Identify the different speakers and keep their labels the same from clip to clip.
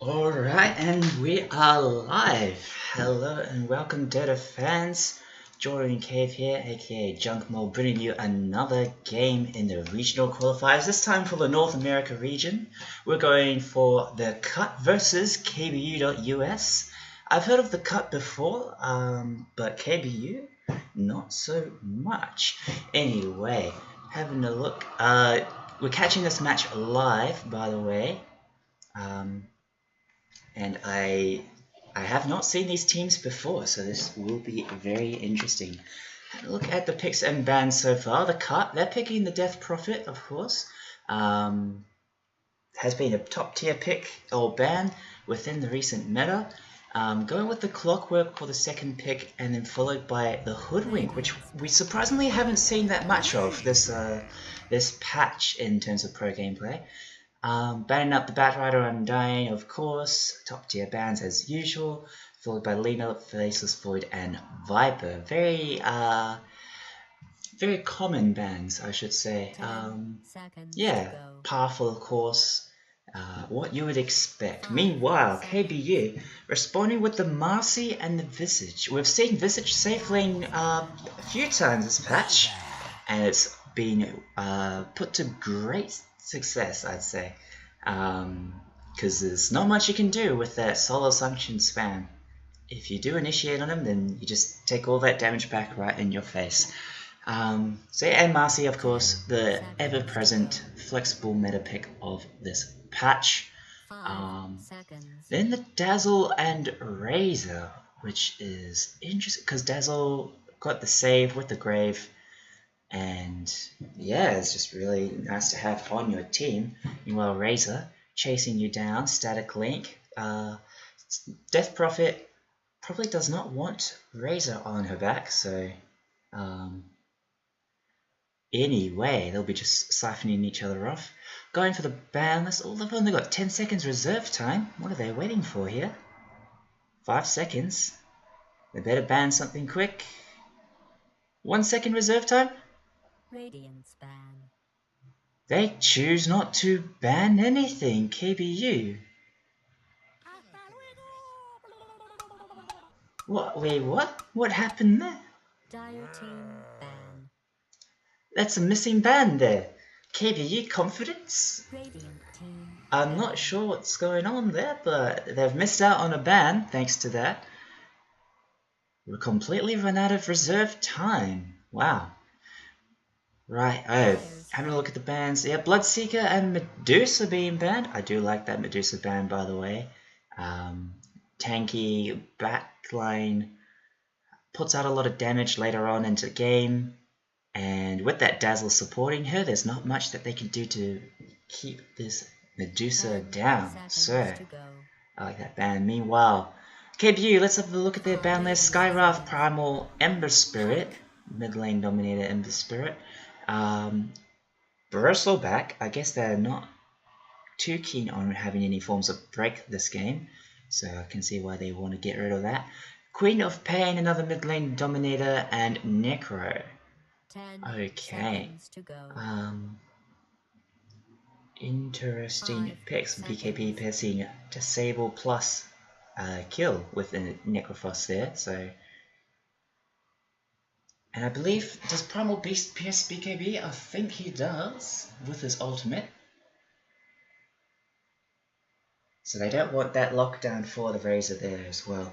Speaker 1: Alright, and we are live. Hello and welcome, Dota fans. Jordan Cave here, aka Junk Mo, bringing you another game in the regional qualifiers. This time for the North America region. We're going for the Cut versus KBU.US. I've heard of the Cut before, but KBU, not so much. Anyway, having a look. We're catching this match live, by the way. And I have not seen these teams before, so this will be very interesting. Look at the picks and bans so far. The Cut, they're picking the Death Prophet, of course. Has been a top tier pick or ban within the recent meta. Going with the Clockwork for the second pick, and then followed by the Hoodwink, which we surprisingly haven't seen that much of this patch in terms of pro gameplay. Banning up the Batrider Undying, of course, top tier bans as usual, followed by Lena, Faceless Void, and Viper. Very common bans, I should say. Yeah, powerful, of course. What you would expect. Meanwhile, KBU responding with the Marcy and the Visage. We've seen Visage safe lane a few times this patch, and it's been put to great success, I'd say, because there's not much you can do with that solo sanction spam. If you do initiate on him, then you just take all that damage back right in your face. So yeah, and Marcy, of course, the ever-present flexible meta pick of this patch. Then the Dazzle and Razor, which is interesting because Dazzle got the save with the Grave. And yeah, it's just really nice to have on your team. Meanwhile, Razor chasing you down, Static Link. Death Prophet probably does not want Razor on her back, so anyway, they'll be just siphoning each other off. Going for the ban list. Oh, they've only got 10 seconds reserve time. What are they waiting for here? 5 seconds. They better ban something quick. 1 second reserve time.
Speaker 2: Radiance ban.
Speaker 1: They choose not to ban anything, KBU. What? Wait, what? What happened there?
Speaker 2: Dire team ban.
Speaker 1: That's a missing ban there. KBU confidence?
Speaker 2: Radiant team.
Speaker 1: I'm not sure what's going on there, but they've missed out on a ban thanks to that. We're completely run out of reserve time. Wow. Right, oh, having a look at the bans. Yeah, Bloodseeker and Medusa being banned. I do like that Medusa ban, by the way. Tanky backline puts out a lot of damage later on into the game. And with that Dazzle supporting her, there's not much that they can do to keep this Medusa down. So, I like that ban. Meanwhile, KBU, let's have a look at their ban list. Skywrath, Primal, Ember Spirit, mid lane dominator Ember Spirit. Bristleback, I guess they're not too keen on having any forms of break this game, so I can see why they want to get rid of that. Queen of Pain, another mid lane dominator, and Necro. Okay. Interesting picks. BKB piercing disable plus kill with the Necrofrost there, so. And I believe, does Primal Beast pierce BKB? I think he does, with his ultimate. So they don't want that lockdown for the Razor there as well.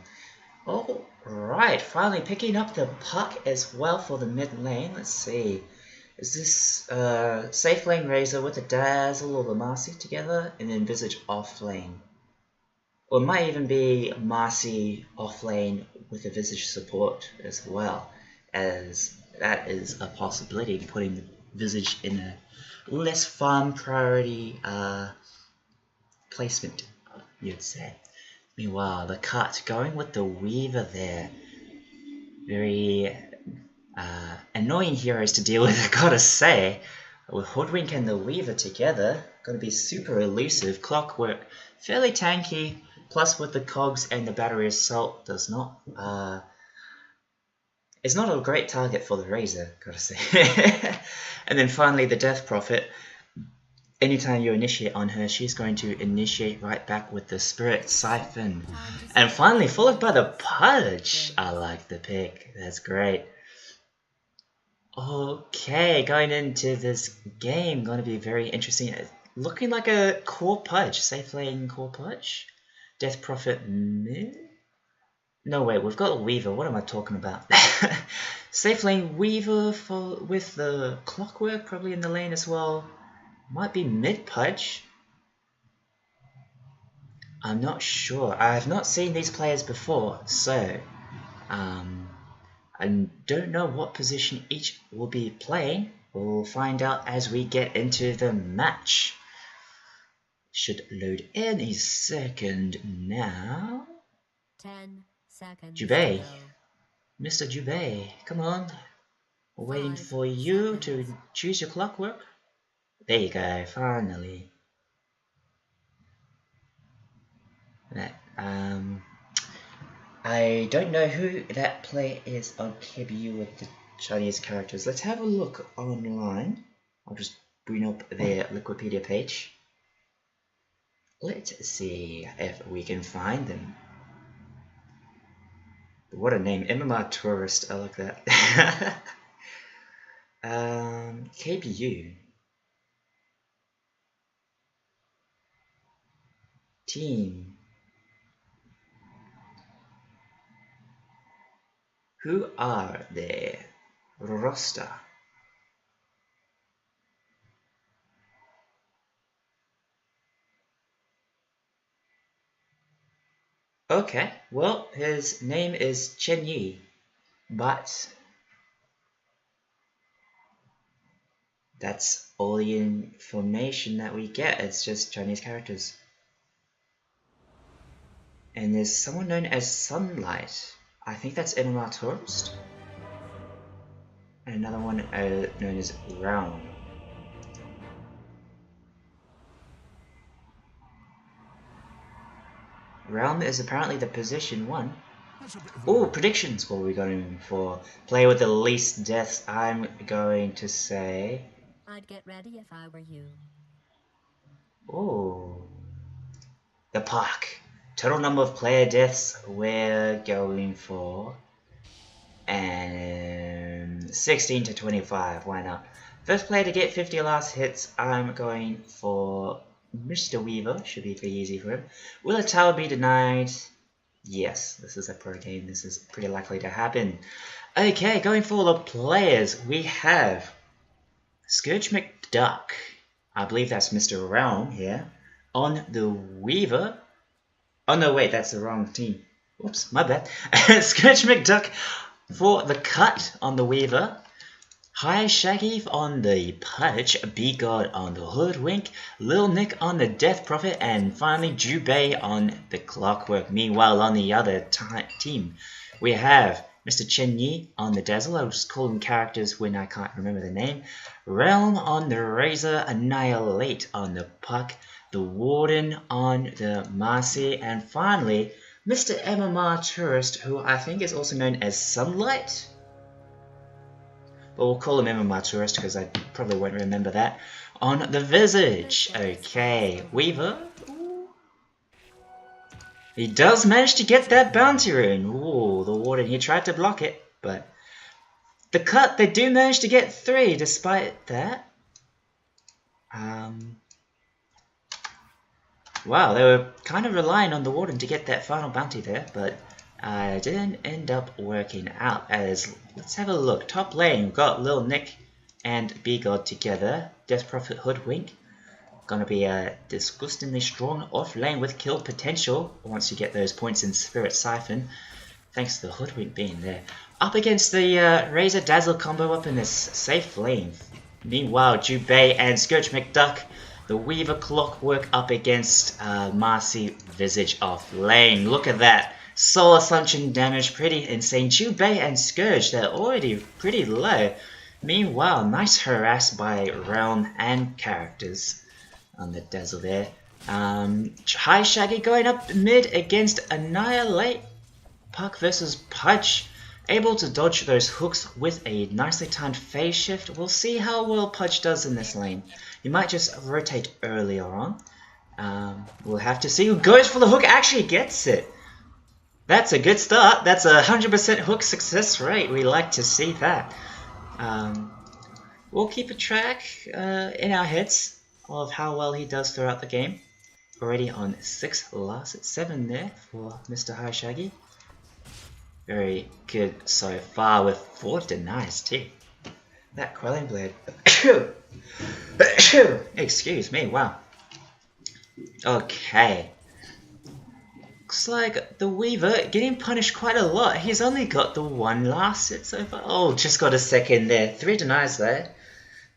Speaker 1: Alright, finally picking up the puck as well for the mid lane. Let's see. Is this safe lane Razor with the Dazzle or the Marcy together? And then Visage off lane. Or it might even be Marcy off lane with the Visage support as well, as that is a possibility, putting the Visage in a less farm priority placement, you'd say. Meanwhile, the Cut going with the Weaver there. Very annoying heroes to deal with, I gotta say. With Hoodwink and the Weaver together, gonna be super elusive. Clockwork, fairly tanky, plus with the Cogs and the Battery Assault does not it's not a great target for the Razor, gotta say. And then finally the Death Prophet. anytime you initiate on her, she's going to initiate right back with the Spirit Siphon. And finally, followed by the Pudge. I like the pick. That's great. Okay, going into this game, going to be very interesting. Looking like a core Pudge. Safe lane core Pudge. Death Prophet mid? No, wait, we've got a Weaver. What am I talking about? Safe lane Weaver with the Clockwork probably in the lane as well. Might be mid Pudge. I'm not sure. I have not seen these players before, so I don't know what position each will be playing. We'll find out as we get into the match. Should load any second now.
Speaker 2: 10 seconds.
Speaker 1: Jubei. Mr. Jubei, come on. We're waiting for you to choose your Clockwork. There you go, finally. I don't know who that player is on KBU with the Chinese characters. Let's have a look online. I'll just bring up their Wikipedia page. Let's see if we can find them. What a name, MMR Tourist, I like that. KBU. Team. Who are there? Roster. Okay, well, his name is Chen Yi, but that's all the information that we get. It's just Chinese characters. And there's someone known as Sunlight. I think that's MMR Tourist. And another one known as Realm. Realm is apparently the position 1. Oh, predictions! What are we going for? Player with the least deaths, I'm going to say...
Speaker 2: I'd get ready if I were you.
Speaker 1: Oh. The Park. Total number of player deaths, we're going for... And 16 to 25, why not? First player to get 50 last hits, I'm going for Mr. Weaver. Should be pretty easy for him. Will a tower be denied? Yes, this is a pro game. This is pretty likely to happen. Okay, going for the players, we have Scourge McDuck. I believe that's Mr. Realm here. On the Weaver. Oh no, wait, that's the wrong team. Whoops, my bad. Scourge McDuck for the cut on the Weaver. High Shaggy on the Pudge, B-God on the Hoodwink, Lil Nick on the Death Prophet, and finally Jubei on the Clockwork. Meanwhile, on the other team, we have Mr. Chen Yi on the Dazzle. I'll just call them characters when I can't remember the name. Realm on the Razor, Annihilate on the Puck, the Warden on the Marcy, and finally, Mr. MMR Tourist, who I think is also known as Sunlight. But we'll call him MMR Tourist because I probably won't remember that. On the Visage. Okay, Weaver. Ooh. He does manage to get that bounty rune. Ooh, the Warden, he tried to block it, but the cut, they do manage to get 3 despite that. Wow, they were kind of relying on the Warden to get that final bounty there, but didn't end up working out. As let's have a look. Top lane, we've got Lil Nick and B-God together. Death Prophet Hoodwink. Gonna be a disgustingly strong off lane with kill potential once you get those points in Spirit Siphon. Thanks to the Hoodwink being there. Up against the Razor Dazzle combo up in this safe lane. Meanwhile, Jubei and Scourge McDuck, the Weaver Clockwork up against Marcy Visage off lane. Look at that. Soul Assumption damage, pretty insane. Jubei and Scourge, they're already pretty low. Meanwhile, nice harass by Realm and characters on the Dazzle there. High Shaggy going up mid against Annihilate. Puck versus Pudge. able to dodge those hooks with a nicely timed phase shift. We'll see how well Pudge does in this lane. He might just rotate earlier on. We'll have to see who goes for the hook, actually gets it. That's a good start. That's a 100% hook success rate. We like to see that. We'll keep a track in our heads of how well he does throughout the game. Already on 6 last at 7 there for Mr. High Shaggy. Very good so far with 4 denies too. That Quelling Blade. Excuse me, wow. Okay. Looks like the Weaver getting punished quite a lot. He's only got the 1 last hit so far. Oh, just got a second there. 3 denies there.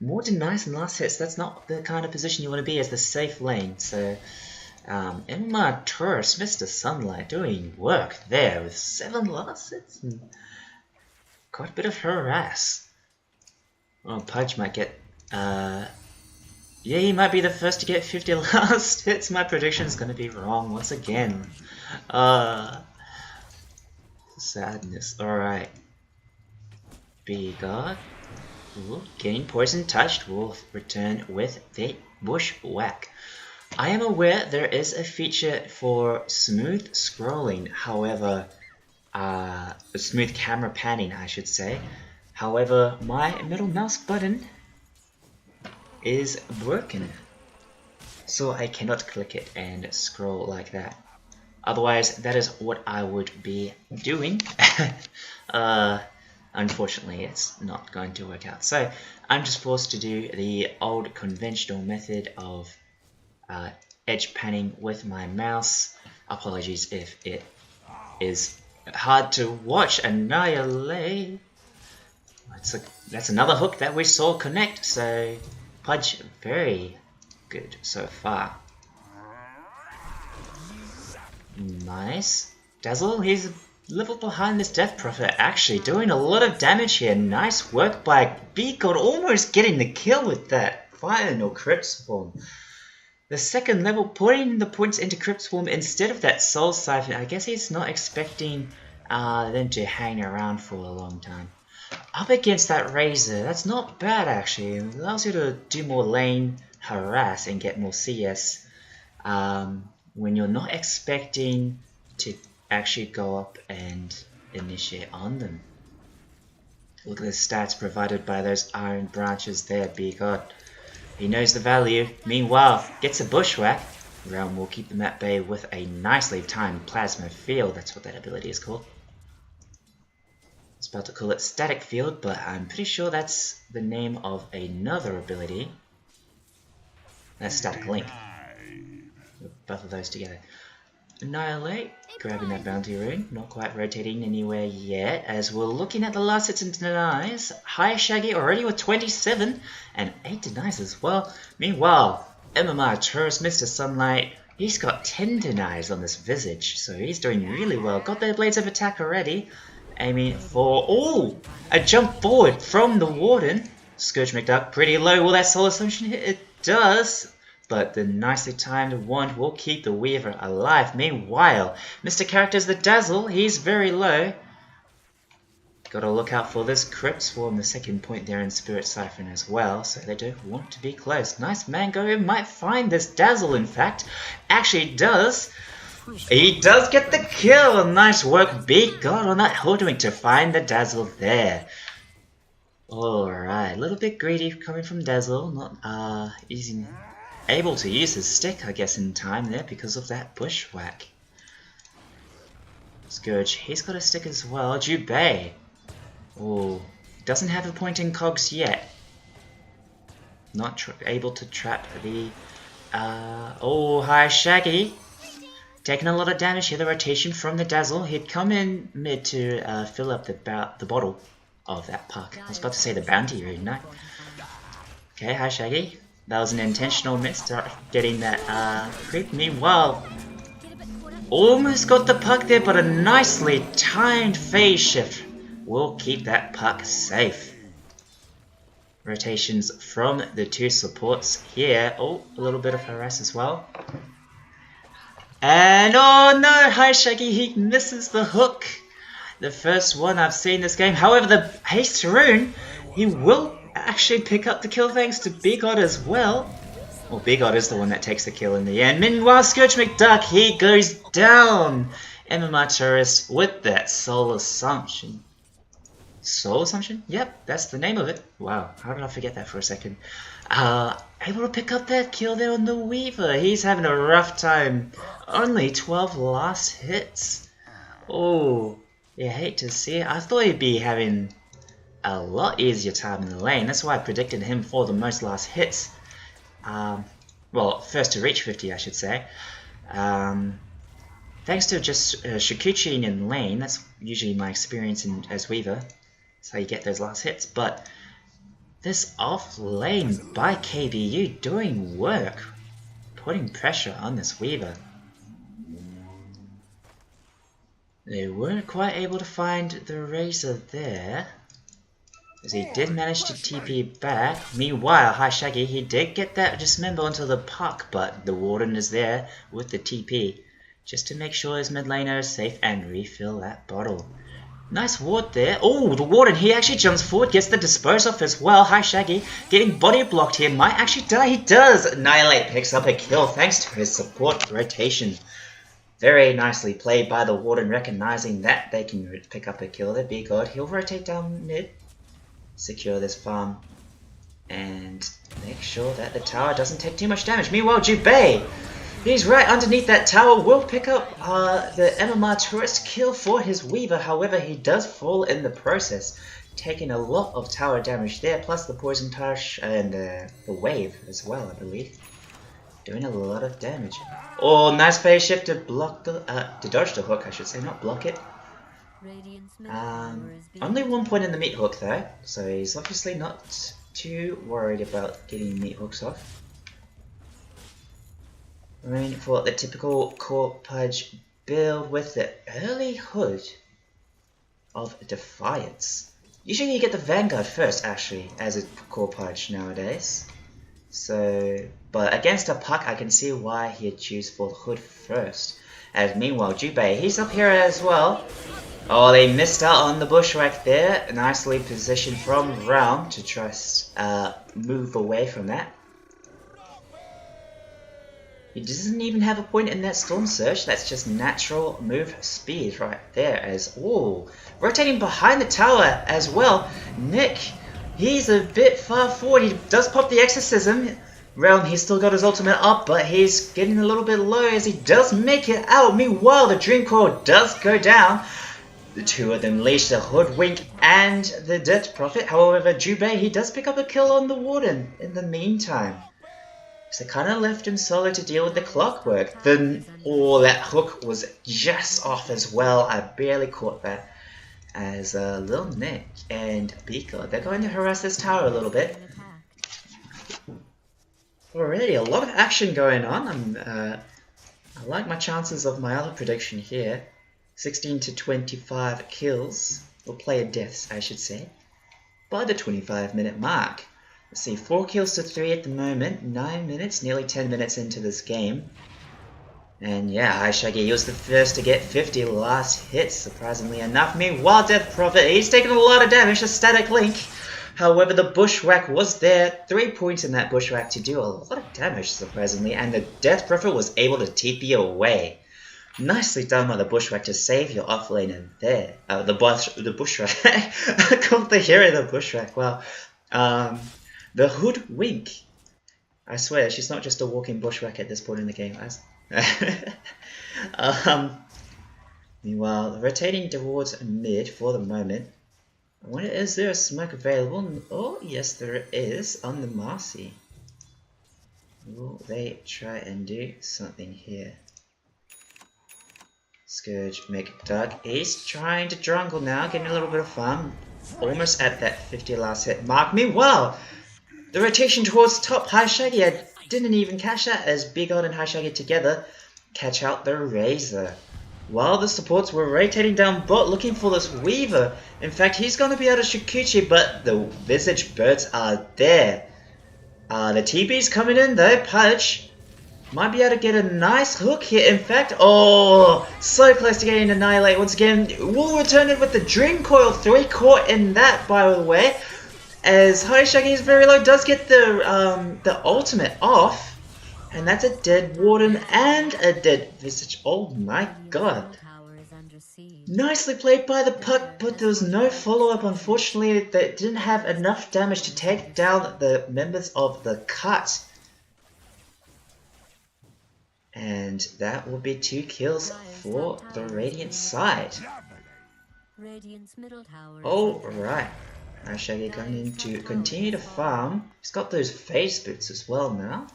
Speaker 1: More denies than last hits. That's not the kind of position you want to be as the safe lane. So, Emma Taurus, Mr. Sunlight, doing work there with 7 last hits and quite a bit of harass. Well, Pudge might get, yeah, he might be the first to get 50 last hits. My prediction's gonna be wrong once again. Sadness. Alright. B-God. Getting poison touched. We'll return with the Bushwhack. I am aware there is a feature for smooth scrolling, however, smooth camera panning, I should say. However, my middle mouse button is broken, so I cannot click it and scroll like that. Otherwise, that is what I would be doing. Unfortunately, it's not going to work out. So I'm just forced to do the old conventional method of edge panning with my mouse. Apologies if it is hard to watch. Annihilate. That's another hook that we saw connect. So Pudge, very good so far. Nice. Dazzle, he's a level behind this Death Prophet, actually doing a lot of damage here. Nice work by B-God, almost getting the kill with that final Crypt Swarm. The second level, putting the points into Crypt Swarm instead of that Soul Siphon. I guess he's not expecting them to hang around for a long time. Up against that Razor, that's not bad actually. It allows you to do more lane harass and get more CS when you're not expecting to actually go up and initiate on them. Look at the stats provided by those iron branches there, B-God. He knows the value. Meanwhile, gets a Bushwhack. Realm will keep them at bay with a nicely timed Plasma Field. That's what that ability is called. I was about to call it Static Field, but I'm pretty sure that's the name of another ability. That's Static Link. Both of those together. Annihilate, grabbing that bounty rune, not quite rotating anywhere yet, as we're looking at the last hits and denies. High Shaggy already with 27, and 8 denies as well. Meanwhile, MMR Taurus, Mr. Sunlight, he's got 10 denies on this Visage, so he's doing really well. Got their Blades of Attack already, aiming for, a jump forward from the Warden. Scourge McDuck, pretty low, will that Soul Assumption hit? It does. But the nicely timed wand will keep the Weaver alive. Meanwhile, Mr. Character's the Dazzle. He's very low. Gotta look out for this Crypt Swarm, the second point there in Spirit Siphon as well. So they do want to be close. Nice Mango might find this Dazzle, in fact. Actually does. He does get the kill. Nice work, B-God, on that hoodwink to find the Dazzle there. Alright, a little bit greedy coming from Dazzle. Not easy. Able to use his stick, I guess, in time there because of that Bushwhack. Scourge, he's got a stick as well. Jubei. Oh, doesn't have a point in cogs yet. Not able to trap the... High Shaggy. Taking a lot of damage here. The rotation from the Dazzle. He'd come in mid to fill up the bottle of that puck. I was about to say the bounty rune, no? Okay, High Shaggy. That was an intentional miss, getting that creep. Meanwhile, almost got the puck there, but a nicely timed phase shift will keep that puck safe. Rotations from the two supports here. Oh, a little bit of harass as well. And oh no, High Shaggy, he misses the hook. the first one I've seen this game. However, the haste rune, he will actually pick up the kill thanks to Big God as well. Well, Big God is the one that takes the kill in the end. Meanwhile, Scourge McDuck, he goes down. MMR Tourist with that Soul Assumption. Soul Assumption? Yep, that's the name of it. Wow, how did I forget that for a second? Able to pick up that kill there on the Weaver. He's having a rough time. Only 12 last hits. Oh, you hate to see it. I thought he'd be having a lot easier time in the lane. That's why I predicted him for the most last hits. Well, first to reach 50, I should say. Thanks to just Shikuchi in lane, that's usually my experience as Weaver. That's how you get those last hits. But this off lane by KBU doing work, putting pressure on this Weaver. They weren't quite able to find the Razor there, as he did manage to TP back. Meanwhile, High Shaggy, he did get that dismember onto the puck, but the Warden is there with the TP, just to make sure his mid laner is safe and refill that bottle. Nice ward there. Oh, the Warden, he actually jumps forward, gets the dispose off as well. High Shaggy getting body blocked here, might actually die. He does. Annihilate picks up a kill thanks to his support rotation. Very nicely played by the Warden, recognizing that they can pick up a kill. There, Big God, he'll rotate down mid, secure this farm, and make sure that the tower doesn't take too much damage. Meanwhile, Jubei, he's right underneath that tower, will pick up the MMR tourist kill for his Weaver. However, he does fall in the process, taking a lot of tower damage there, plus the poison touch and the wave as well, I believe. Doing a lot of damage. Oh, nice phase shift to block the to dodge the hook, I should say, not block it. Only 1 point in the meat hook though, so he's obviously not too worried about getting meat hooks off. Going for the typical core pudge build with the early hood of Defiance. Usually you get the Vanguard first actually as a core pudge nowadays. So, but against a puck I can see why he'd choose for the hood first. As meanwhile Jubei, he's up here as well. Oh, they missed out on the bushwhack there. Nicely positioned from Realm to just move away from that. He doesn't even have a point in that Storm Surge. That's just natural move speed right there. As oh, rotating behind the tower as well. Nick, he's a bit far forward. He does pop the Exorcism. Realm, he's still got his ultimate up, but he's getting a little bit low as he does make it out. Meanwhile, the Dream Core does go down. The two of them leash the Hoodwink and the Death Prophet. However, Jubei, he does pick up a kill on the Warden in the meantime. So kind of left him solo to deal with the clockwork. Then, oh, that hook was just off as well. I barely caught that. As Lil Nick and Bika, they're going to harass this tower a little bit. Already a lot of action going on. I like my chances of my other prediction here. 16 to 25 kills, or player deaths I should say, by the 25-minute mark. Let's see, 4 kills to 3 at the moment, 9 minutes, nearly 10 minutes into this game. And yeah, High Shaggy, he was the first to get 50 last hits, surprisingly enough. Meanwhile, Death Prophet, he's taken a lot of damage, a static link. However, the bushwhack was there, 3 points in that bushwhack to do a lot of damage, surprisingly, and the Death Prophet was able to TP away. Nicely done by the bushwhack to save your offlaner there. The bushwhack. I called the hero the bushwhack. Wow. The Hoodwink. I swear, she's not just a walking bushwhack at this point in the game. Meanwhile, rotating towards mid for the moment. I wonder, is there a smoke available? Oh, yes, there is on the Marcy. Will they try and do something here? Scourge McDuck. He's trying to jungle now, getting a little bit of fun. Almost at that 50 last hit mark. Meanwhile, the rotation towards top. High Shaggy, I didn't even catch that as Big God and High Shaggy together catch out the Razor. While the supports were rotating down bot looking for this Weaver. In fact, he's going to be out of Shikuchi, but the Visage Birds are there. The TB's coming in though, Pudge. Might be able to get a nice hook here. In fact, oh, so close to getting annihilated once again. Will return it with the Dream Coil 3, caught in that, by the way. As Shaggy is very low, does get the ultimate off. And that's a dead Warden and a dead Visage. Oh my god. Nicely played by the Puck, but there was no follow-up. Unfortunately, they didn't have enough damage to take down the members of the Cut. And that will be 2 kills for the Radiant side. Alright. Now Shaggy going to continue to farm. He's got those phase boots as well now.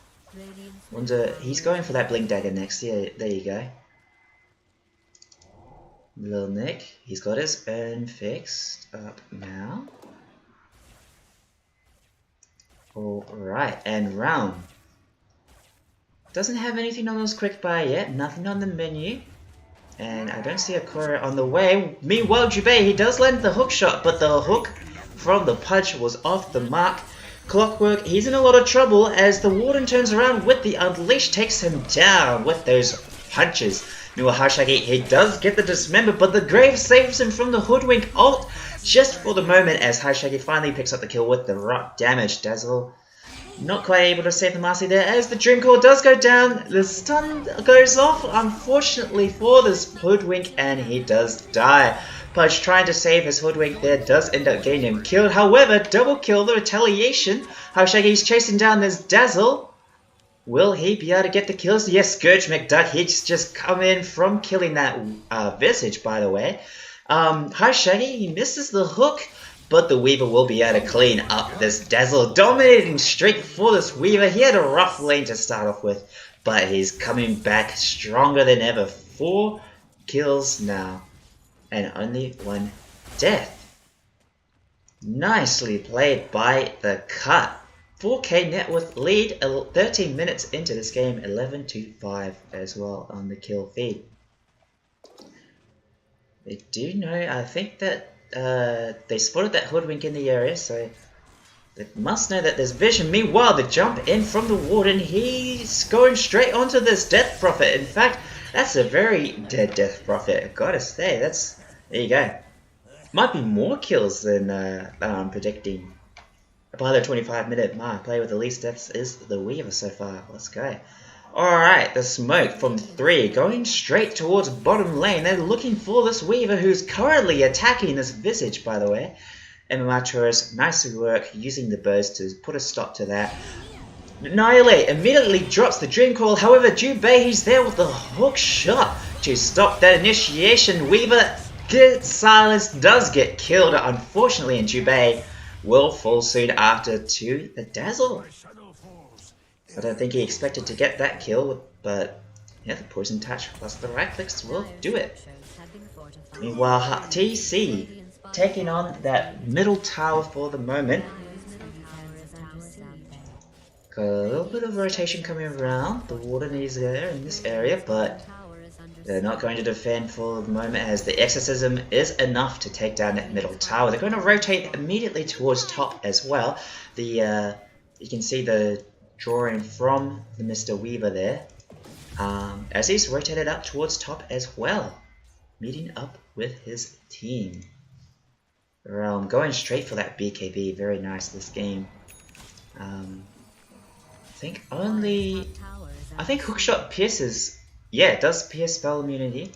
Speaker 1: Wonder, he's going for that Blink Dagger next. Yeah, there you go. Little Nick, he's got his urn fixed up now. Alright, and round. Doesn't have anything on his quick buy yet, nothing on the menu. And I don't see a Korra on the way. Meanwhile, Jubei, he does land the hook shot, but the hook from the punch was off the mark. Clockwork, he's in a lot of trouble as the Warden turns around with the Unleash, takes him down with those punches. Meanwhile, Hashagi, he does get the Dismember, but the Grave saves him from the Hoodwink ult just for the moment as Hashagi finally picks up the kill with the rock damage. Dazzle not quite able to save the Marcy there as the Dream Core does go down. The stun goes off, unfortunately for this Hoodwink, and he does die. Pudge trying to save his Hoodwink there does end up getting him killed. However, double kill, the retaliation. Hashaggy's chasing down this Dazzle. Will he be able to get the kills? Yes, Scourge McDuck, he's just come in from killing that Visage, by the way. Hashaggy, he misses the hook, but the Weaver will be able to clean up this Dazzle. Dominating streak for this Weaver. He had a rough lane to start off with, but he's coming back stronger than ever. 4 kills now, and only 1 death. Nicely played by the Cut. 4K net worth lead, 13 minutes into this game, 11-5 as well on the kill feed. They do know, I think that they spotted that Hoodwink in the area, so they must know that there's vision. Meanwhile, the jump in from the Warden, he's going straight onto this Death Prophet. In fact, that's a very dead Death Prophet, I've gotta say. There you go. Might be more kills than I'm predicting. By the 25-minute mark, play with the least deaths is the Weaver so far. Let's go. Alright, the smoke from 3 going straight towards bottom lane. They're looking for this Weaver who's currently attacking this Visage, by the way. MMR Tourist, nicely work using the burst to put a stop to that. Annihilate immediately drops the Dream Coil. However, Jubei, he's there with the hook shot to stop that initiation. Weaver gets silenced, does get killed, unfortunately, and Jubei will fall soon after to the Dazzle. I don't think he expected to get that kill, but yeah, the Poison Touch plus the right clicks will do it. Meanwhile, TC taking on that middle tower for the moment. Got a little bit of rotation coming around. The Warden is there in this area, but they're not going to defend for the moment as the Exorcism is enough to take down that middle tower. They're going to rotate immediately towards top as well. You can see the drawing from the Mr. Weaver there as he's rotated up towards top as well, meeting up with his team. Going straight for that BKB, very nice this game. I think Hookshot pierces. Yeah, it does pierce spell immunity,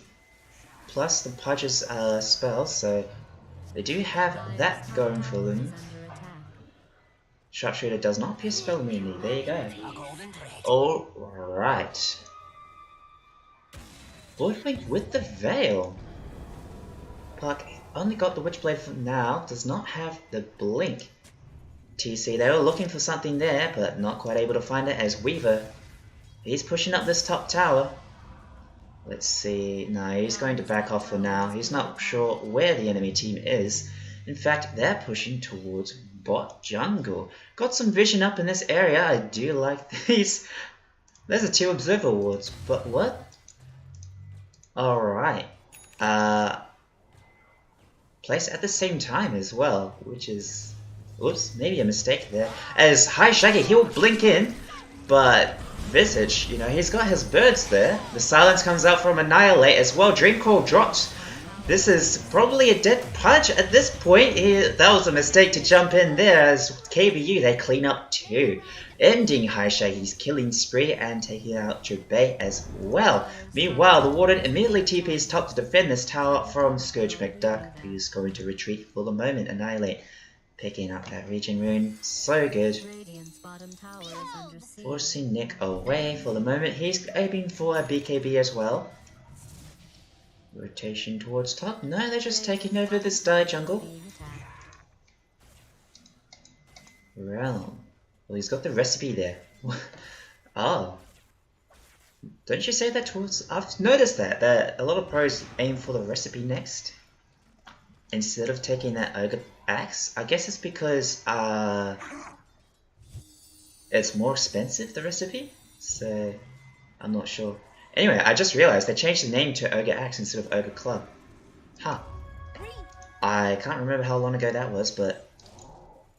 Speaker 1: plus the Pudge's spell, so they do have that going for them. Sharpshooter does not pierce spell immunity, there you go. Alright. Bloodwing with the Veil. Puck only got the Witchblade for now, does not have the Blink. TC, they were looking for something there, but not quite able to find it as Weaver, he's pushing up this top tower. Let's see, no, he's going to back off for now. He's not sure where the enemy team is. In fact, they're pushing towards bot jungle. Got some vision up in this area, I do like these. There's a 2 observer wards, but what? Alright. Placed at the same time as well, which is, oops, maybe a mistake there. As Shaggy, he'll blink in, but Visage, you know, he's got his birds there. The silence comes out from Annihilate as well. Dream Call drops. This is probably a dead punch at this point. That was a mistake to jump in there as KBU, they clean up too. Ending Haishagi's killing spree and taking out Jubei as well. Meanwhile, the Warden immediately TPs top to defend this tower from Scourge McDuck, who's going to retreat for the moment. Annihilate picking up that regen rune, so good. Forcing Nick away for the moment. He's aiming for a BKB as well. Rotation towards top. No, they're just taking over this dire jungle. Realm. Well, he's got the recipe there. Oh. Don't you say that towards... I've noticed that a lot of pros aim for the recipe next, instead of taking that Ogre Axe. I guess it's because it's more expensive, the recipe. So, I'm not sure. Anyway, I just realized they changed the name to Ogre Axe instead of Ogre Club. Huh. I can't remember how long ago that was, but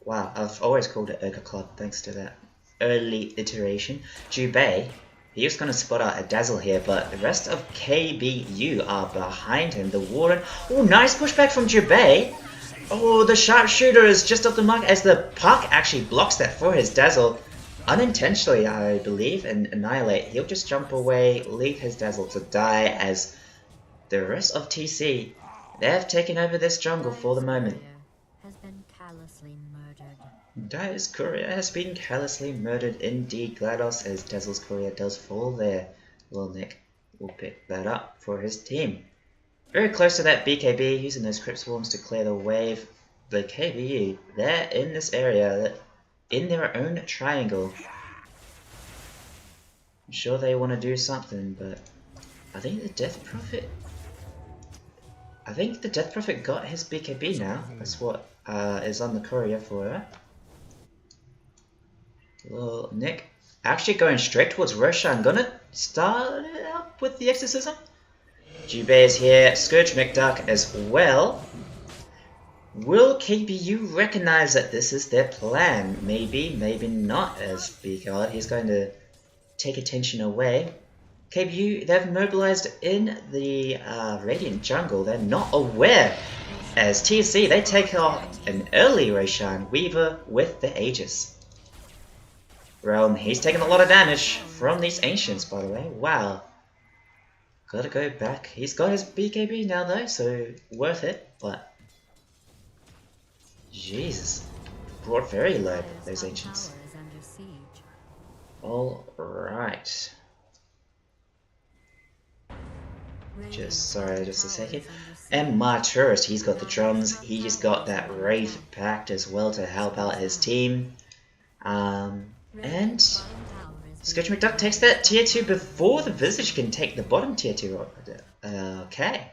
Speaker 1: wow, I've always called it Ogre Club thanks to that early iteration. Jubei, he was going to spot out a Dazzle here, but the rest of KBU are behind him. The Warden, oh, nice pushback from Jubei. Oh, the Sharpshooter is just off the mark as the Puck actually blocks that for his Dazzle. Unintentionally, I believe, and Annihilate. He'll just jump away, leave his Dazzle to die as the rest of TC, they have taken over this jungle for the moment. Dire's courier has been callously murdered indeed. GLaDOS as Dazzle's courier does fall there. Well, Nick will pick that up for his team. Very close to that BKB, using those Crypt Swarms to clear the wave. The KBU, they're in this area, in their own triangle. I'm sure they want to do something, but I think the Death Prophet... got his BKB now. That's what is on the courier for her. Well, Nick actually going straight towards Roshan. Gonna start it up with the Exorcism. Jubei is here. Scourge McDuck as well. Will KBU recognize that this is their plan? Maybe, maybe not, as BGod. He's going to take attention away. KBU, they've mobilized in the Radiant jungle. They're not aware. As TC, they take off an early Roshan Weaver with the Aegis. Realm, he's taking a lot of damage from these Ancients, by the way. Wow. Gotta go back. He's got his BKB now, though, so worth it, but... Jesus. Brought very low, those Ancients. Alright. Just a second. And Marturus, he's got the drums. He's got that Wraith Pact as well to help out his team. And Scourge McDuck takes that tier 2 before the Visage can take the bottom tier 2. Okay.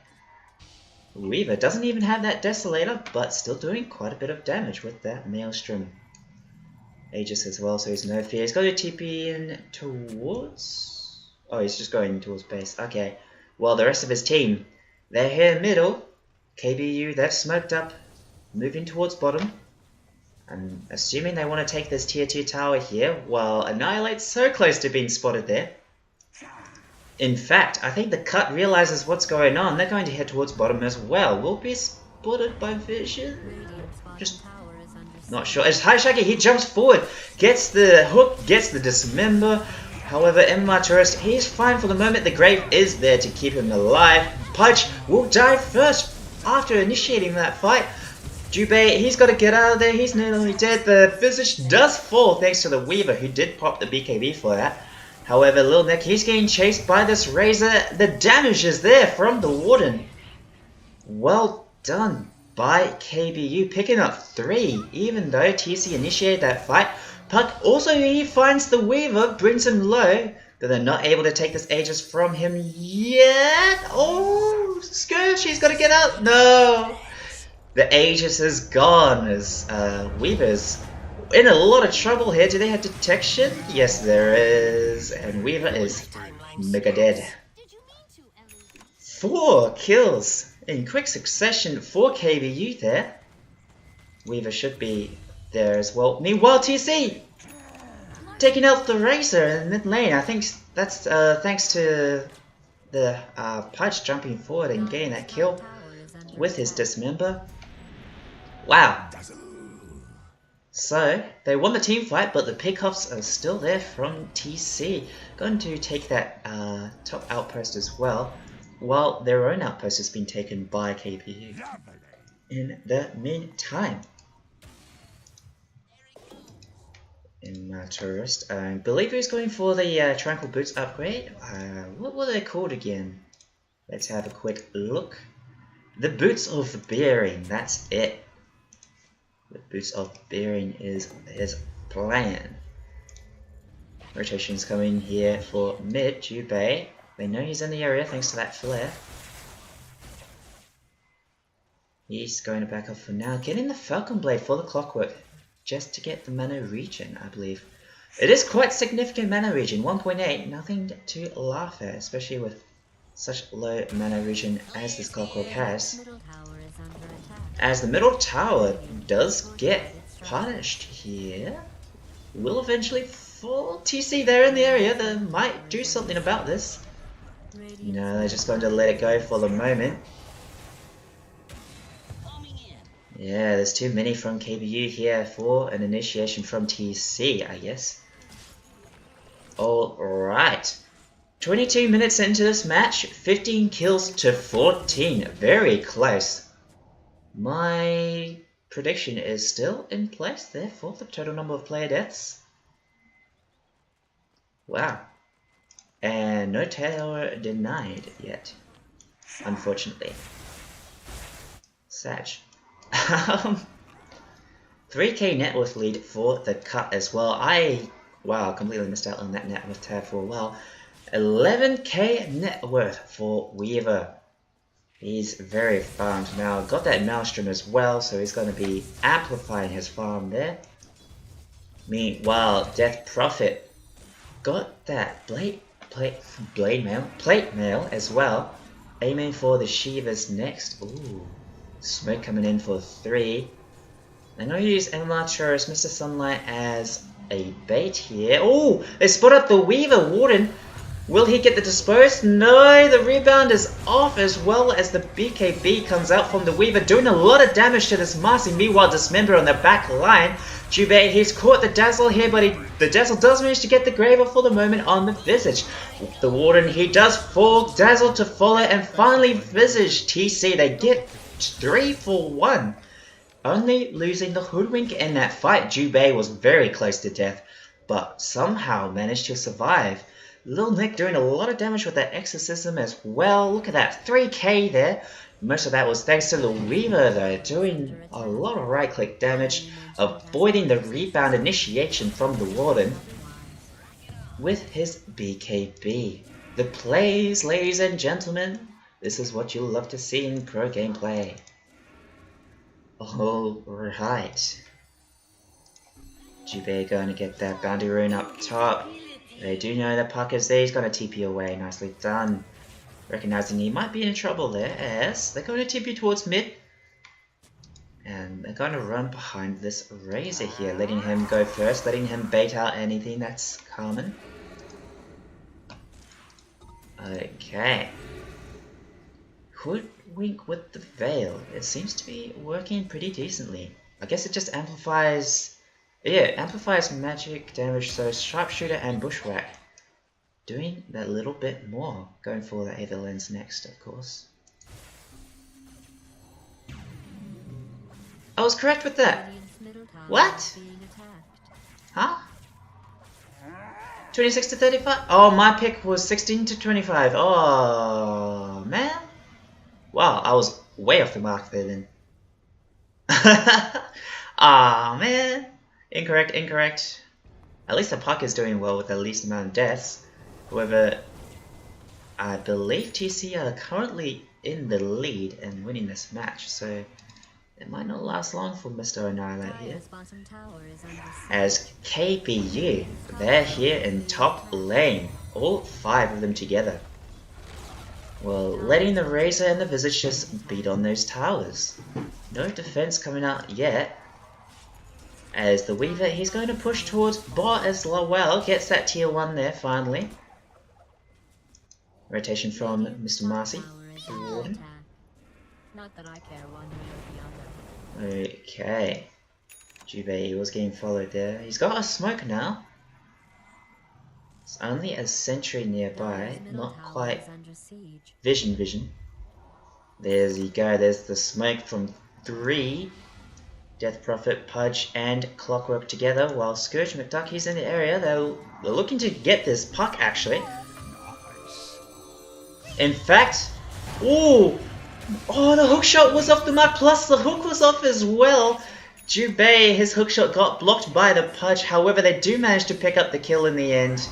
Speaker 1: Weaver doesn't even have that Desolator, but still doing quite a bit of damage with that Maelstrom. Aegis as well, so he's no fear. He's got a TP in towards... Oh, he's just going towards base. Okay. Well, the rest of his team, they're here middle. KBU, they've smoked up, moving towards bottom. I'm assuming they want to take this tier 2 tower here, while Annihilate's so close to being spotted there. In fact, I think the Cut realizes what's going on. They're going to head towards bottom as well. Will be spotted by Vision? Just not sure. As Haishagi, he jumps forward, gets the hook, gets the Dismember. However, in Marturus, he's fine for the moment. The Grave is there to keep him alive. Pudge will die first after initiating that fight. Jubei, he's got to get out of there. He's nearly dead. The Visage does fall thanks to the Weaver, who did pop the BKB for that. However, Lil Nick, he's getting chased by this Razor. The damage is there from the Warden. Well done by KBU, picking up 3, even though TC initiated that fight. Puck also, he finds the Weaver, brings him low, but they're not able to take this Aegis from him yet. Oh, Scourge, he's got to get out. No. The Aegis is gone as Weaver's in a lot of trouble here. Do they have detection? Yes, there is. And Weaver is mega dead. 4 kills in quick succession for KBU there. Weaver should be there as well. Meanwhile, TC! taking out the Razor in mid lane. I think that's thanks to the Pudge jumping forward and getting that kill with his Dismember. Wow. So, they won the team fight, but the pickoffs are still there from TC. Going to take that top outpost as well, while their own outpost has been taken by KPU. In the meantime, Tourist, I believe he's going for the Tranquil Boots upgrade. What were they called again? Let's have a quick look. The Boots of Bearing, that's it. The Boots of Bearing is his plan. Rotation's coming here for mid, Jubei. They know he's in the area thanks to that flare. He's going to back up for now, getting the Falcon Blade for the Clockwork, just to get the mana regen, I believe. It is quite significant mana regen, 1.8, nothing to laugh at, especially with such low mana regen as this Clockwork has. As the middle tower does get punished here, will eventually fall. TC there in the area, they might do something about this. No, they're just going to let it go for the moment. Yeah, there's too many from KBU here for an initiation from TC, I guess. Alright. 22 minutes into this match, 15 kills to 14. Very close. My prediction is still in place there for the total number of player deaths. Wow. And no tower denied yet, unfortunately. Sag. 3k net worth lead for the cut as well. Wow, completely missed out on that net worth tab for a while. 11k net worth for Weaver. He's very farmed now. Got that Maelstrom as well, so he's going to be amplifying his farm there. Meanwhile, Death Prophet got that plate mail as well. Aiming for the Shivas next. Ooh. Smoke coming in for 3. I'm going to use MR Tourist, Mr. Sunlight as a bait here. Oh, they spot up the Weaver Warden. Will he get the dispose? No, the rebound is off as well as the BKB comes out from the Weaver, doing a lot of damage to this Marcy. Meanwhile, Dismember on the back line. Jubei, he's caught the Dazzle here, but the Dazzle does manage to get the Graver for the moment on the Visage. The Warden, he does fall. Dazzle to follow, and finally Visage. TC, they get 3 for 1. Only losing the Hoodwink in that fight. Jubei was very close to death, but somehow managed to survive. Lil Nick doing a lot of damage with that Exorcism as well. Look at that, 3k there. Most of that was thanks to the Weaver though, doing a lot of right click damage, avoiding the rebound initiation from the Warden with his BKB. The plays, ladies and gentlemen, this is what you'll love to see in pro gameplay. Alright. Jubei going to get that bounty rune up top. They do know that Puck is there, he's going to TP away, nicely done. Recognizing he might be in trouble there, as they're going to TP towards mid. And they're going to run behind this Razor here, letting him go first, letting him bait out anything that's common. Okay. Hoodwink with the Veil. It seems to be working pretty decently. I guess it just amplifies... Yeah, amplifies magic damage, so Sharpshooter and Bushwhack doing that little bit more. Going for the Aether Lens next, of course. I was correct with that! What? Huh? 26 to 35? Oh, my pick was 16 to 25. Oh, man. Wow, I was way off the mark there then. Ah, man. Incorrect. At least the Puck is doing well with the least amount of deaths. However, I believe TC are currently in the lead and winning this match, so it might not last long for Mr. Annihilate here. As KPU, they're here in top lane, all 5 of them together. Well, letting the Razor and the Visage just beat on those towers. No defense coming out yet. As the Weaver, he's going to push towards bot as well. Gets that tier 1 there finally. Rotation from Mr. Marcy.
Speaker 2: Not that I care one way or the other.
Speaker 1: Okay. Jubei was getting followed there. He's got a smoke now. It's only a sentry nearby, not quite vision. There's you go, there's the smoke from 3. Death Prophet, Pudge, and Clockwork together, while Scourge McDucky's in the area. They're looking to get this puck actually. In fact, ooh! Oh, the hook shot was off the mark, plus the hook was off as well. Jubei, his hook shot got blocked by the Pudge, however they do manage to pick up the kill in the end.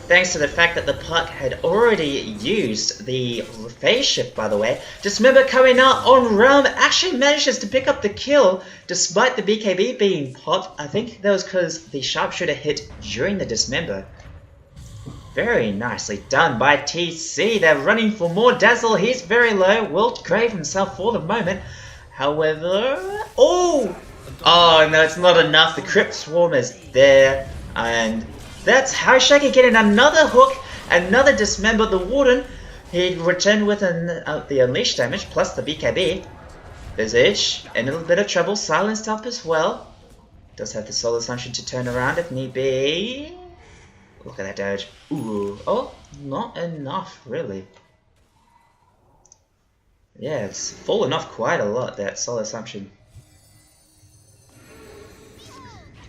Speaker 1: Thanks to the fact that the puck had already used the phase shift, by the way. Dismember coming out on Realm actually manages to pick up the kill despite the BKB being popped. I think that was because the sharpshooter hit during the Dismember. Very nicely done by TC. They're running for more Dazzle. He's very low. Will grave himself for the moment. However... Oh no, it's not enough. The Crypt Swarm is there. And that's Shaggy getting another hook. Another Dismember. The Warden, he returned with the Unleash damage plus the BKB. Visage, in a little bit of trouble. Silenced up as well. Does have the Solar Assumption to turn around if need be. Look at that damage. Ooh. Oh, not enough, really. Yeah, it's fallen off quite a lot, that Solar Assumption.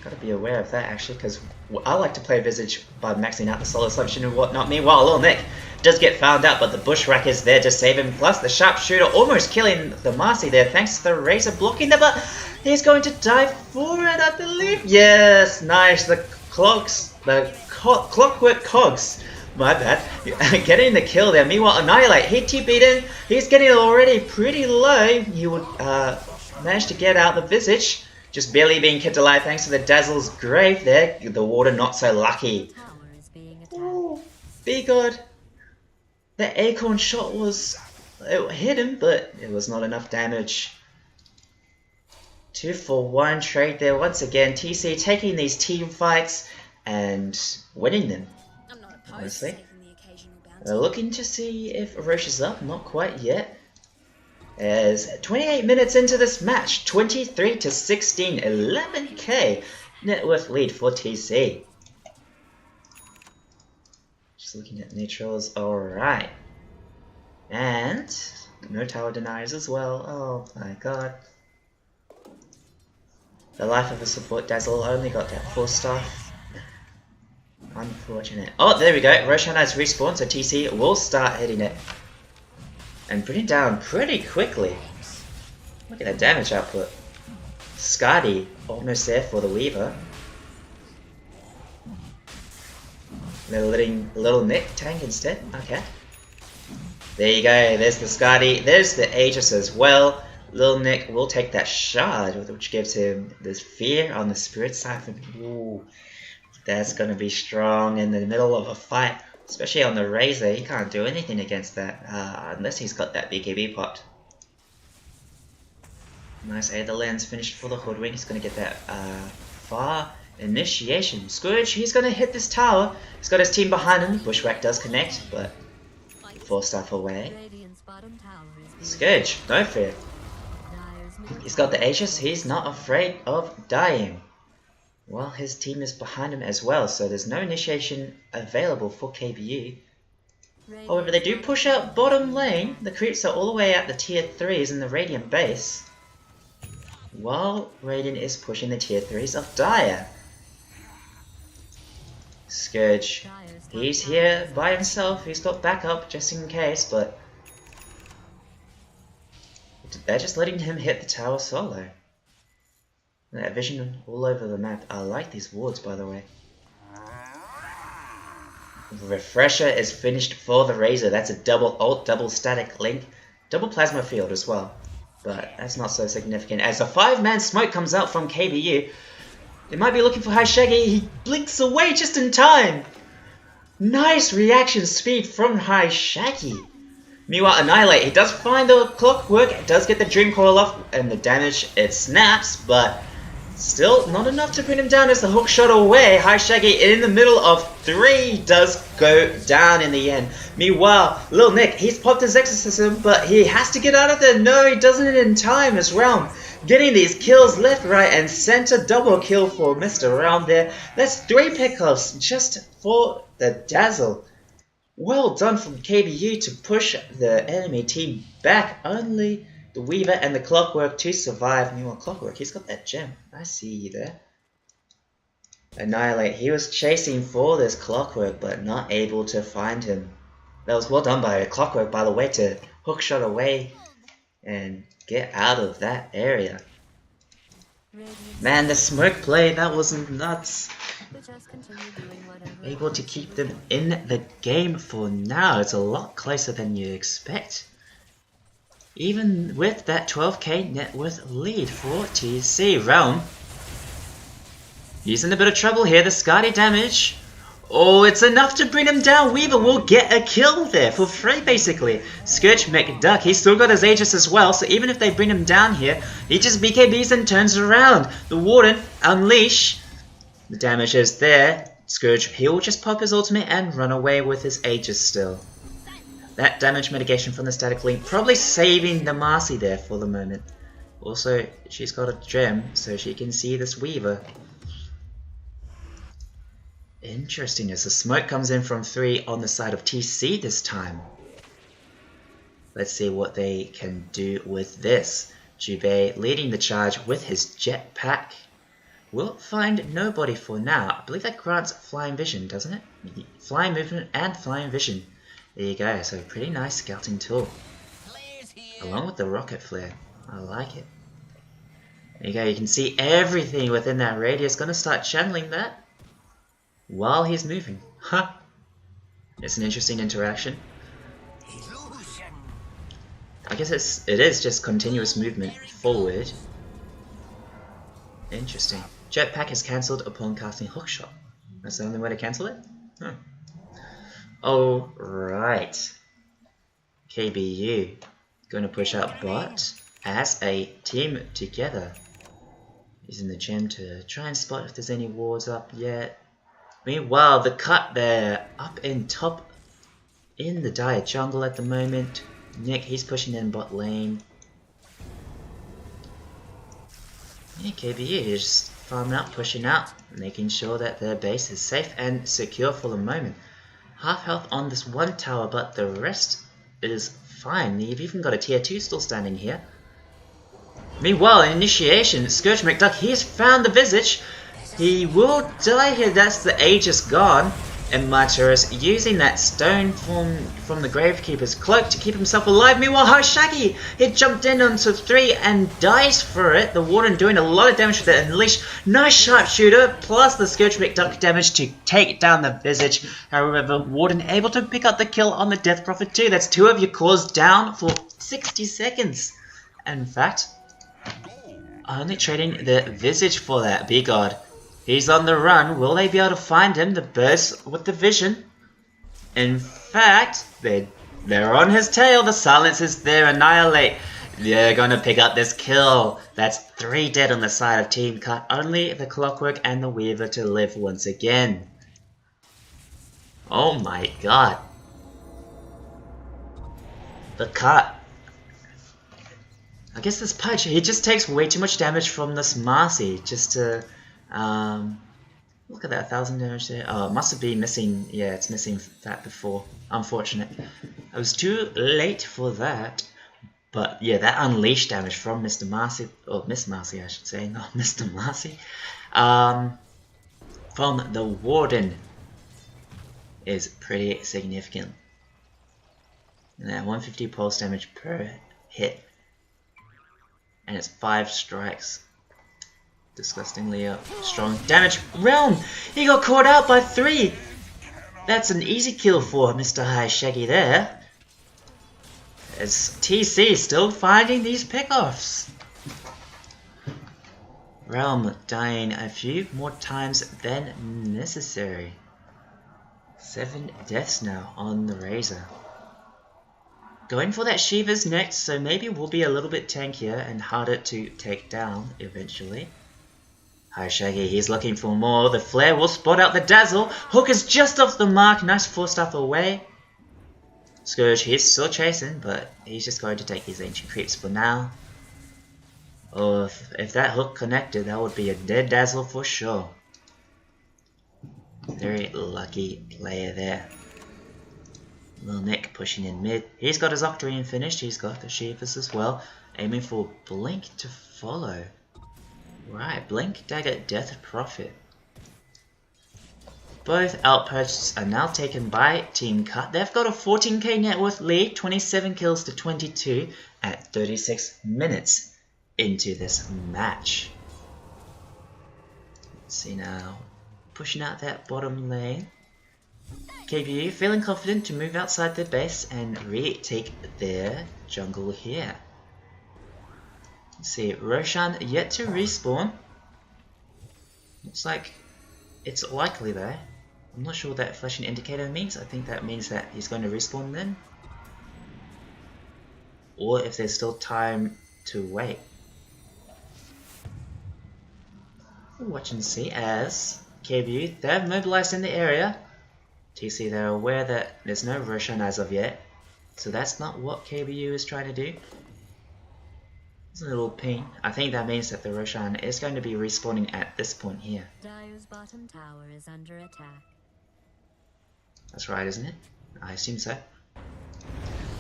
Speaker 1: Gotta be aware of that, actually, because I like to play Visage by maxing out the Solar Assumption and whatnot. Meanwhile, Little Nick does get found out, but the Bushwhack is there to save him. Plus, the Sharpshooter almost killing the Marcy there, thanks to the Razor blocking there, but he's going to die for it, I believe. Yes, nice. The Clockwork Cogs, my bad, getting the kill there. Meanwhile, Annihilate, he TP'd in. He's getting already pretty low. He would manage to get out the Visage. Just barely being kept alive thanks to the Dazzle's grave there. The Water not so lucky. Ooh, be good. The Acorn shot it hit him, but it was not enough damage. 2-for-1 trade there once again. TC taking these team fights and winning them. Honestly, we're looking to see if Orochi is up. Not quite yet. As 28 minutes into this match, 23-16, 11k net worth lead for TC. Just looking at neutrals, alright. And no tower deniers as well. Oh my god. The life of a support Dazzle only got that 4-star. Unfortunate. Oh, there we go. Roshan has respawned, so TC will start hitting it. And bring it down pretty quickly. Look at that damage output. Skadi almost there for the Weaver. They're letting Little Nick tank instead. Okay. There you go. There's the Skadi. There's the Aegis as well. Little Nick will take that shard, which gives him this fear on the spirit side. Ooh, that's gonna be strong in the middle of a fight. Especially on the Razor, he can't do anything against that unless he's got that BKB pot. Nice Aether Lens finished for the Hoodwink. He's going to get that far initiation. Scourge, he's going to hit this tower. He's got his team behind him. Bushwhack does connect, but 4-star away. Scourge, no fear. He's got the Aegis. He's not afraid of dying. Well, his team is behind him as well, so there's no initiation available for KBU. However, they do push out bottom lane. The creeps are all the way at the tier 3s in the Radiant base, while Radiant is pushing the tier 3s of Dire. Scourge, he's here by himself. He's got backup just in case, but they're just letting him hit the tower solo. That vision all over the map. I like these wards, by the way. Refresher is finished for the Razor. That's a double ult, double static link, double plasma field as well. But that's not so significant. As a 5-man smoke comes out from KBU, they might be looking for Shaggy. He blinks away just in time. Nice reaction speed from Shaggy. Meanwhile, Annihilate, he does find the Clockwork, does get the Dream Coil off, and the damage, it snaps, but Still not enough to bring him down as the hook shot away. High Shaggy in the middle of 3 does go down in the end. Meanwhile, Lil Nick, he's popped his exorcism, but he has to get out of there. No, he doesn't in time as Realm getting these kills left, right, and center. Double kill for Mr. Realm there. That's 3 pickoffs just for the dazzle. Well done from KBU to push the enemy team back. Only the Weaver and the Clockwork to survive. Meanwhile, Clockwork, he's got that gem. I see you there. Annihilate, he was chasing for this Clockwork, but not able to find him. That was well done by Clockwork, by the way, to hookshot away and get out of that area. Man, the smoke play, that was nuts. Able to keep them in the game for now. It's a lot closer than you expect. Even with that 12k net worth lead for TC. Realm he's in a bit of trouble here. The Skadi damage. Oh, it's enough to bring him down. Weaver will get a kill there for free, basically. Scourge McDuck, he's still got his Aegis as well, so even if they bring him down here, he just BKBs and turns around. The Warden, Unleash. The damage is there. Scourge, he'll just pop his ultimate and run away with his Aegis still. That damage mitigation from the Static Link probably saving the Marcy there for the moment. Also, she's got a gem, so she can see this Weaver. Interesting, as the smoke comes in from 3 on the side of TC this time. Let's see what they can do with this. Jubei leading the charge with his jetpack. Will find nobody for now. I believe that grants flying vision, doesn't it? Flying movement and flying vision. There you go, so pretty nice scouting tool. Along with the rocket flare. I like it. There you go, you can see everything within that radius. Gonna start channeling that while he's moving. Huh. It's an interesting interaction. I guess it is just continuous movement forward. Interesting. Jetpack is cancelled upon casting Hookshot. That's the only way to cancel it? Huh. Alright. KBU going to push out bot as a team together. Using the gem to try and spot if there's any wards up yet. Meanwhile, the cut there up in top in the dire jungle at the moment. Nick, he's pushing in bot lane. Yeah, KBU is just farming out, pushing out, making sure that their base is safe and secure for the moment. Half health on this one tower, but the rest is fine. You've even got a tier 2 still standing here. Meanwhile, initiation, Scourge McDuck, he's found the Visage. He will die here, that's the Aegis gone. And Martyrs using that stone from the Gravekeeper's cloak to keep himself alive. Meanwhile, High Shaggy, he jumped in onto 3 and dies for it. The Warden doing a lot of damage with it. Unleash, nice sharpshooter, plus the Scourge McDuck damage to take down the Visage. However, Warden able to pick up the kill on the Death Prophet too. That's 2 of your cores down for 60 seconds. In fact, only trading the Visage for that. Be God. He's on the run. Will they be able to find him? The birds with the vision. In fact, they're on his tail. The silence is there. Annihilate. They're going to pick up this kill. That's 3 dead on the side of Team Cut. Only the Clockwork and the Weaver to live once again. Oh my god. The Cut. I guess this Pudge, he just takes way too much damage from this Marcy just to... look at that, 1000 damage there. Oh, it must have been missing. Yeah, it's missing that before. Unfortunate. I was too late for that. But yeah, that unleash damage from Mr. Marcy, or Miss Marcy, I should say, not Mr. Marcy, from the Warden is pretty significant. And that 150 pulse damage per hit, and it's 5 strikes. Disgustingly strong damage. Realm! He got caught out by 3! That's an easy kill for Mr. High Shaggy there. As TC still finding these pickoffs. Realm dying a few more times than necessary. 7 deaths now on the Razor. Going for that Shiva's next, so maybe we'll be a little bit tankier and harder to take down eventually. Hi Shaggy, he's looking for more. The flare will spot out the dazzle. Hook is just off the mark. Nice force stuff away. Scourge, he's still chasing, but he's just going to take his ancient creeps for now. Oh, if that hook connected, that would be a dead dazzle for sure. Very lucky player there. Little Nick pushing in mid. He's got his Octarine finished. He's got the Shivas as well. Aiming for Blink to follow. Right, Blink, Dagger, Death, Prophet. Both outposts are now taken by Team Cut. They've got a 14k net worth lead, 27 kills to 22 at 36 minutes into this match. Let's see now. Pushing out that bottom lane. KBU feeling confident to move outside their base and retake their jungle here. Let's see, Roshan yet to respawn. Looks like it's likely though. I'm not sure what that flashing indicator means. I think that means that he's going to respawn then. Or if there's still time to wait. We'll watch and see as KBU, they're mobilized in the area. TC, they're aware that there's no Roshan as of yet. So that's not what KBU is trying to do. It's a little ping. I think that means that the Roshan is going to be respawning at this point here.
Speaker 2: Dire's bottom tower is under attack.
Speaker 1: That's right, isn't it? I assume so.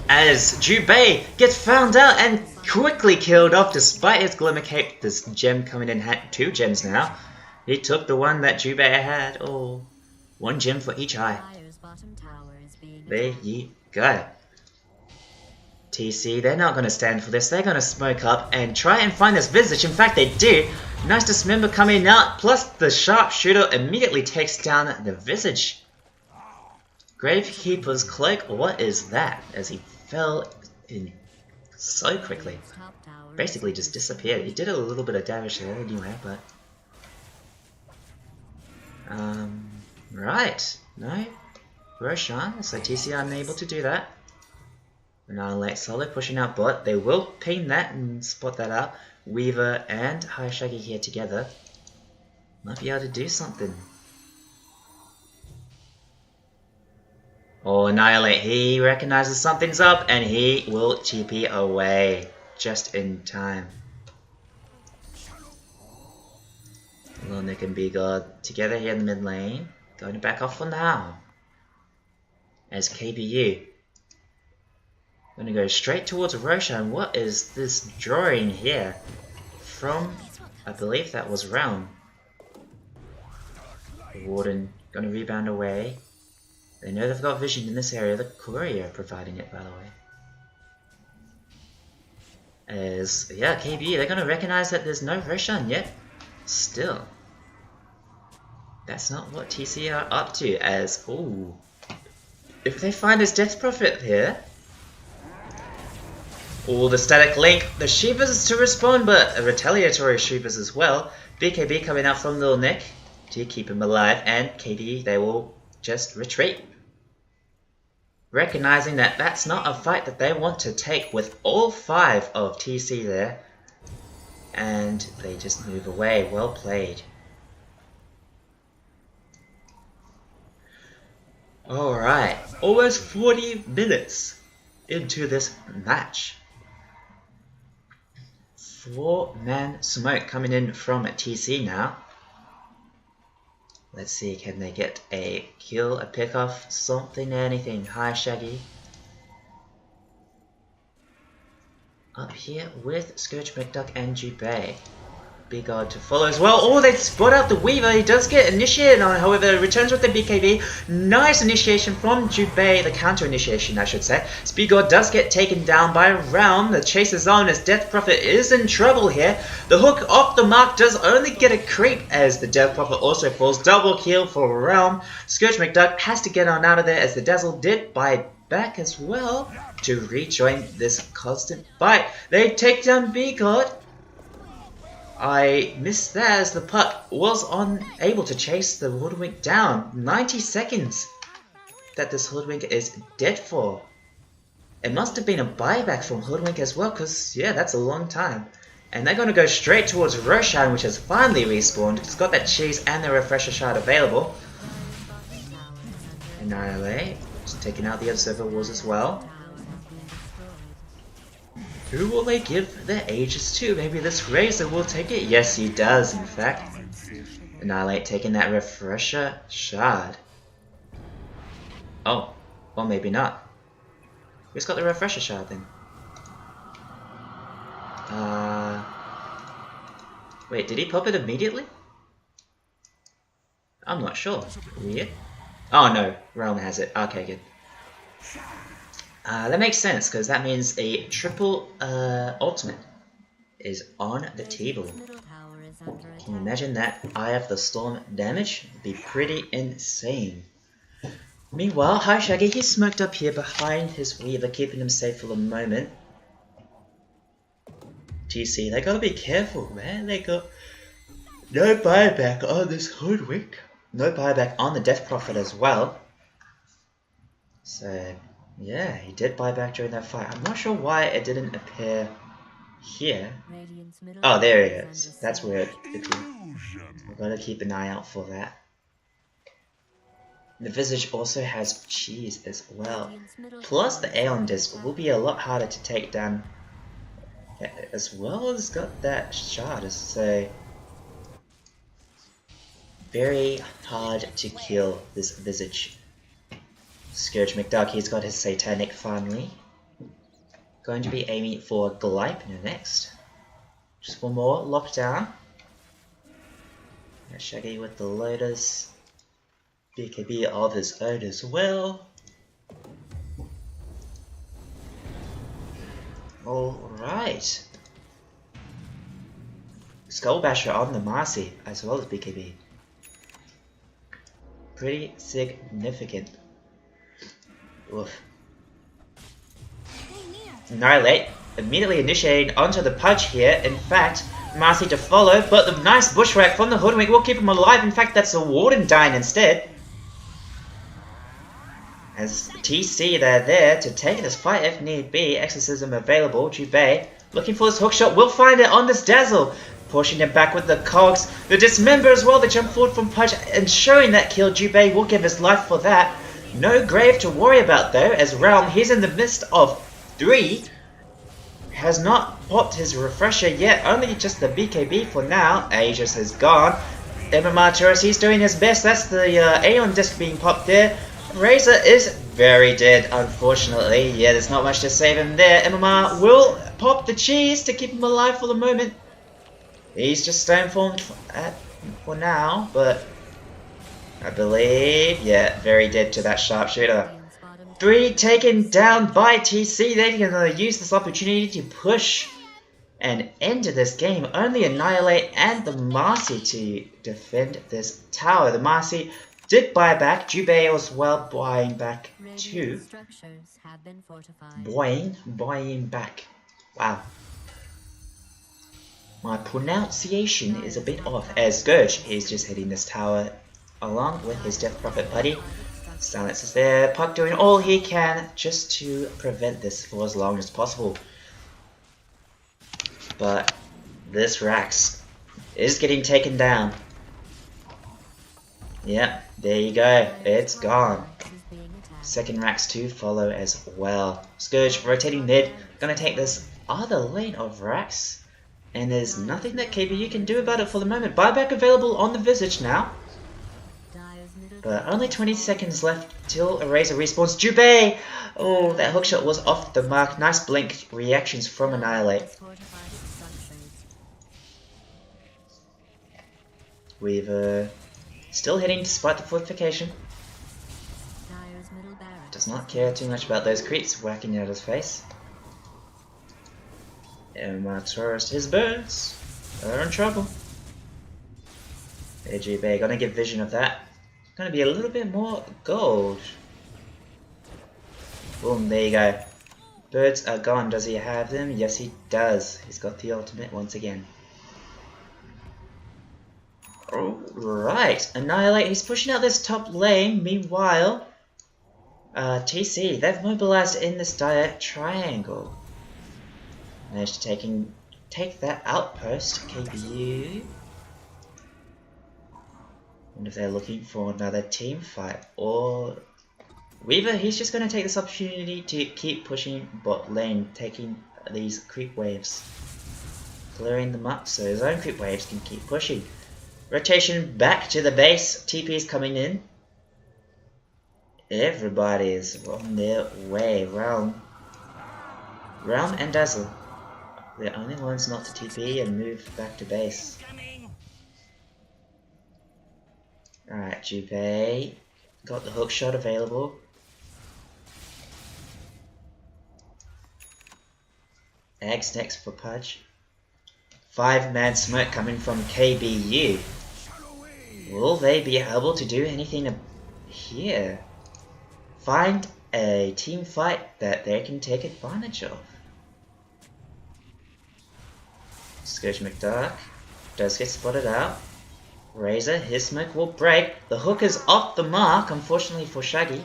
Speaker 1: As Jubei gets found out and quickly killed off despite his Glimmer Cape. This gem coming in had 2 gems now. He took the one that Jubei had. Oh, 1 gem for each eye.
Speaker 2: Dire's bottom tower is being
Speaker 1: There you go. TC, they're not going to stand for this. They're going to smoke up and try and find this Visage. In fact, they do. Nice Dismember coming out. Plus, the Sharpshooter immediately takes down the Visage. Gravekeeper's Cloak, what is that? As he fell in so quickly. Basically just disappeared. He did a little bit of damage there anyway, but... right. No. Roshan, so TC are unable to do that. Now Late Solo pushing out bot. They will ping that and spot that out. Weaver and High Shaggy here together. Might be able to do something. Oh, Annihilate. He recognizes something's up and he will TP away. Just in time. Little Nick and B-God together here in the mid lane. Going to back off for now. As KBU. Going to go straight towards Roshan. What is this drawing here? From, I believe that was Realm. The Warden going to rebound away. They know they've got vision in this area. The courier providing it, by the way. As, yeah, KBU, they're going to recognize that there's no Roshan yet. Still. That's not what TC are up to, as, ooh. If they find this Death Prophet here. All the static link, the Shivas to respond, but a retaliatory Shivas as well. BKB coming out from Lil Nick to keep him alive, and KBU, they will just retreat. Recognizing that that's not a fight that they want to take with all 5 of TC there. And they just move away. Well played. Alright, almost 40 minutes into this match. 4-man smoke coming in from TC now. Let's see, can they get a kill, a pick off, something, anything. Hi Shaggy. Up here with Scourge, McDuck and Jubei. Big God to follow as well. Oh, they spot out the Weaver. He does get initiated on, however, returns with the BKB. Nice initiation from Jubei, the counter initiation, I should say. Speed God does get taken down by Realm. The chase is on as Death Prophet is in trouble here. The hook off the mark does only get a creep as the Death Prophet also falls. Double kill for Realm. Scourge McDuck has to get on out of there as the Dazzle did buy back as well to rejoin this constant fight. They take down B-God. I missed that as the puck was unable to chase the Hoodwink down. 90 seconds that this Hoodwink is dead for. It must have been a buyback from Hoodwink as well, because, yeah, that's a long time. And they're going to go straight towards Roshan, which has finally respawned. It's got that cheese and the refresher shard available. Annihilate, just taking out the observer walls as well. Who will they give their ages to? Maybe this Razor will take it? Yes, he does, in fact. Annihilate taking that refresher shard. Oh, or maybe not. Who's got the refresher shard then? Wait, did he pop it immediately? I'm not sure. Weird. Oh no, Realm has it. Okay, good. That makes sense, because that means a triple ultimate is on the table. Can you imagine that Eye of the Storm damage? It'd be pretty insane. Meanwhile, Hi Shaggy, he's smoked up here behind his Weaver, keeping him safe for the moment. TC, they gotta be careful, man. They got no buyback on this Hoodwink. No buyback on the Death Prophet as well. So, yeah, he did buy back during that fight. I'm not sure why it didn't appear here. Oh, there it is. That's where it appeared. We've got to keep an eye out for that. The Visage also has cheese as well. Plus the Aeon Disc will be a lot harder to take down. As well as got that shard, so very hard to kill this Visage. Scourge McDuck, he's got his Satanic finally. Going to be aiming for Gleipnir next. Just one more, lockdown. Shaggy with the Lotus. BKB of his own as well. Alright. Skullbasher on the Marcy as well as BKB. Pretty significant. Oof. Annihilate immediately initiating onto the punch here. In fact, Marcy to follow, but the nice bushwhack from the Hoodwink will keep him alive. In fact, that's a Warden dying instead. As TC, they're there to take this fight if need be. Exorcism available. Jubei looking for his hookshot. Will find it on this Dazzle. Pushing him back with the cogs. The Dismember as well. The jump forward from punch and showing that kill. Jubei will give his life for that. No grave to worry about though, as Realm, he's in the midst of 3. Has not popped his refresher yet. Only just the BKB for now. Aegis is gone. MMR Taurus, he's doing his best. That's the Aeon Disc being popped there. Razor is very dead, unfortunately. Yeah, there's not much to save him there. MMR will pop the cheese to keep him alive for the moment. He's just stone formed for now, but I believe, yeah, very dead to that sharpshooter. 3 taken down by TC. They're going to use this opportunity to push and enter this game. Only Annihilate and the Marcy to defend this tower. The Marcy did buy back. Jubei as well buying back too. Buying back. Wow. My pronunciation is a bit off. As Scourge, he's just hitting this tower along with his Death Prophet buddy. Silence is there. Puck doing all he can just to prevent this for as long as possible. But this Rax is getting taken down. Yep, there you go. It's gone. Second Rax to follow as well. Scourge rotating mid. Gonna take this other lane of Rax. And there's nothing that KBU can do about it for the moment. Buyback available on the Visage now. But only 20 seconds left till Razor respawns. Jubei! Oh, that hookshot was off the mark. Nice blink reactions from Annihilate. Weaver still hitting despite the fortification. Does not care too much about those creeps whacking out his face. And my tourist, his birds are in trouble. Jubei gonna get vision of that. Gonna be a little bit more gold. Boom, there you go. Birds are gone. Does he have them? Yes, he does. He's got the ultimate once again. Alright, Annihilate, he's pushing out this top lane. Meanwhile, TC, they've mobilized in this dire triangle. Managed to taking take that outpost, KBU. And if they're looking for another team fight, or Weaver, he's just going to take this opportunity to keep pushing bot lane, taking these creep waves, clearing them up so his own creep waves can keep pushing. Rotation back to the base, TP is coming in. Everybody is on their way. Realm and Dazzle, the only ones not to TP and move back to base. Alright, Jubei got the hook shot available. Eggs next for Pudge. 5-man smoke coming from KBU. Will they be able to do anything here? Find a team fight that they can take advantage of. Scourge McDark does get spotted out. Razor, his smoke will break. The hook is off the mark, unfortunately for Shaggy.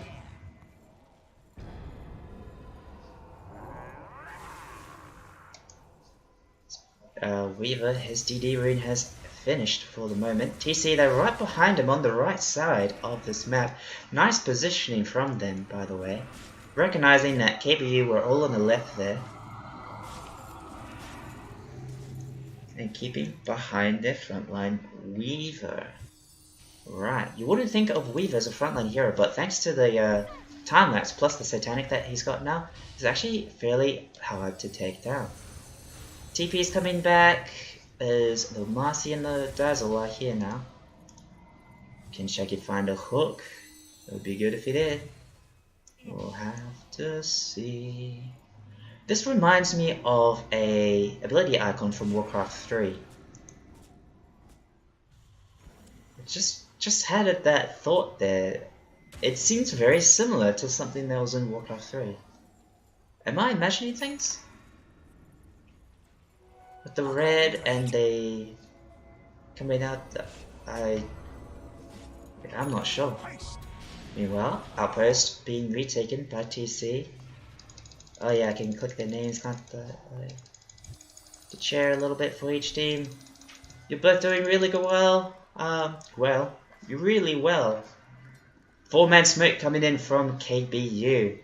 Speaker 1: Weaver, his DD rune has finished for the moment. TC, they're right behind him on the right side of this map. Nice positioning from them, by the way. Recognizing that KBU were all on the left there. And keeping behind their frontline Weaver. Right, you wouldn't think of Weaver as a frontline hero, but thanks to the time lapse plus the satanic that he's got now, he's actually fairly hard to take down. TP is coming back as the Marcy and the Dazzle are here now. Can Shaggy find a hook? It would be good if he did. We'll have to see. This reminds me of a ability icon from Warcraft 3. Just had that thought there. It seems very similar to something that was in Warcraft 3. Am I imagining things? With the red and the coming out, I'm not sure. Meanwhile, Outpost being retaken by TC. Oh yeah, I can click their names, can't I? To chair a little bit for each team. You're both doing really well. You're really well. 4-man smoke coming in from KBU.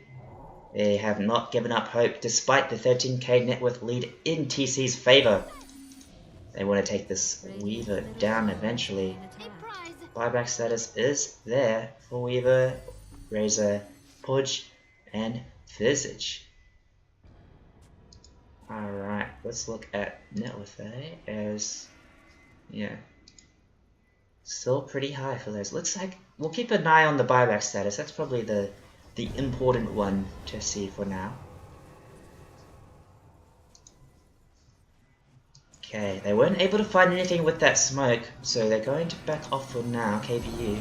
Speaker 1: They have not given up hope despite the 13k net worth lead in TC's favor. They want to take this Weaver down eventually. Buyback status is there for Weaver, Razor, Pudge, and Visage. Alright, let's look at net worth as, yeah, still pretty high for those. Looks like we'll keep an eye on the buyback status. That's probably the important one to see for now. Okay, they weren't able to find anything with that smoke, so they're going to back off for now, KBU.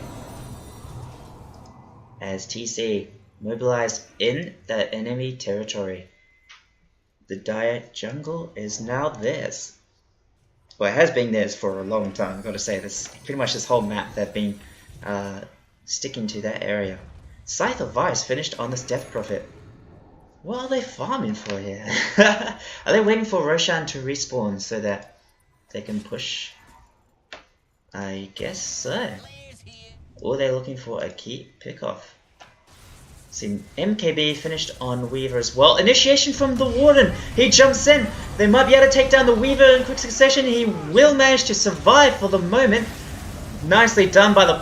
Speaker 1: As TC mobilized in the enemy territory. The dire jungle is now theirs. Well, it has been theirs for a long time, I've got to say. This pretty much this whole map they've been sticking to that area. Scythe of Vice finished on this Death Prophet. What are they farming for here? Are they waiting for Roshan to respawn so that they can push? I guess so. Or they're looking for a key pickoff. See, MKB finished on Weaver as well. Initiation from the Warden. He jumps in. They might be able to take down the Weaver in quick succession. He will manage to survive for the moment. Nicely done by the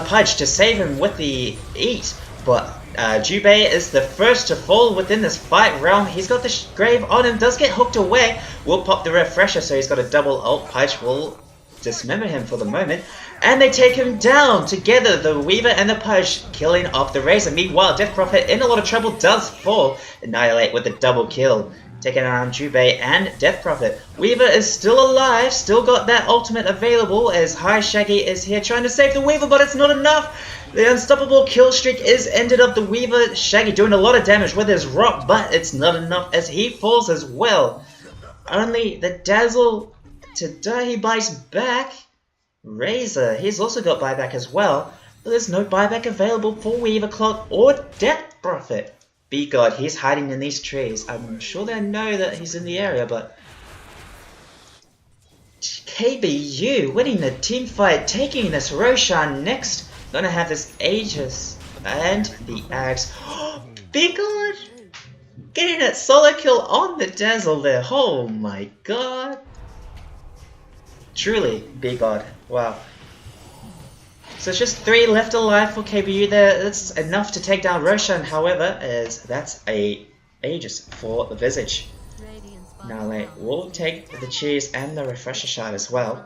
Speaker 1: Pudge to save him with the eat. But Jubei is the first to fall within this fight realm. He's got the grave on him. Does get hooked away. Will pop the refresher, so he's got a double ult. Pudge will dismember him for the moment. And they take him down together, the Weaver and the Pudge, killing off the Razor. Meanwhile, Death Prophet in a lot of trouble does fall. Annihilate with a double kill. Taking on Jubei and Death Prophet. Weaver is still alive, still got that ultimate available as High Shaggy is here trying to save the Weaver, but it's not enough. The unstoppable kill streak is ended up. The Weaver, Shaggy doing a lot of damage with his rock, but it's not enough as he falls as well. Only the Dazzle to die, he buys back. Razor, he's also got buyback as well, but there's no buyback available for Weaver Clock or Death Prophet. B-God, he's hiding in these trees. I'm sure they know that he's in the area, but KBU winning the team fight, taking this Roshan next. Gonna have this Aegis and the Axe. Big God! Getting that solo kill on the Dazzle there. Oh my god. Truly, Big God. Wow. So it's just 3 left alive for KBU there. That's enough to take down Roshan, however, as that's a Aegis for the Visage. Now we'll take the cheese and the refresher shard as well.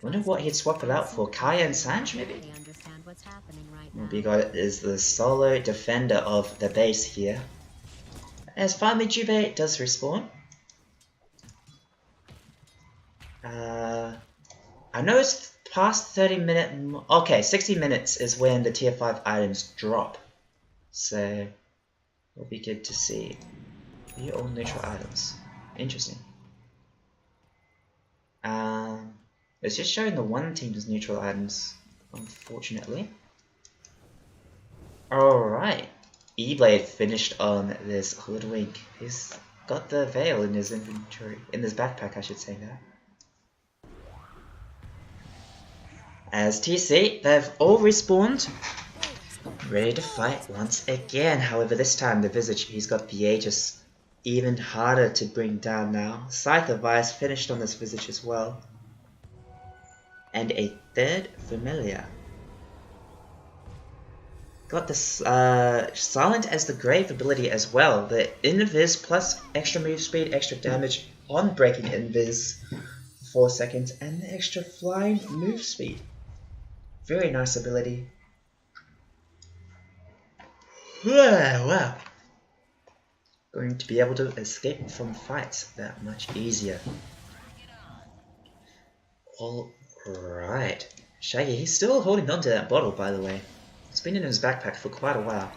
Speaker 1: Wonder what he'd swap it out for. Kaya and Sanj maybe? Well, Big God is the solo defender of the base here. As finally Jubei does respawn. I know it's past 30 minutes. Okay, 60 minutes is when the tier 5 items drop. So it'll be good to see. View all neutral items. Interesting. It's just showing the one team's neutral items, unfortunately. Alright. E-Blade finished on this Hoodwink. He's got the veil in his inventory. In his backpack, I should say now. As TC, they've all respawned. Ready to fight once again. However, this time the Visage, he's got the Aegis. Even harder to bring down now. Scythe of Ice finished on this Visage as well. And a third Familiar. Got this Silent as the Grave ability as well. The Invis plus extra move speed, extra damage on breaking Invis for 4 seconds, and the extra flying move speed. Very nice ability. Wow. Going to be able to escape from fights that much easier. Alright. Shaggy, he's still holding on to that bottle, by the way. It's been in his backpack for quite a while.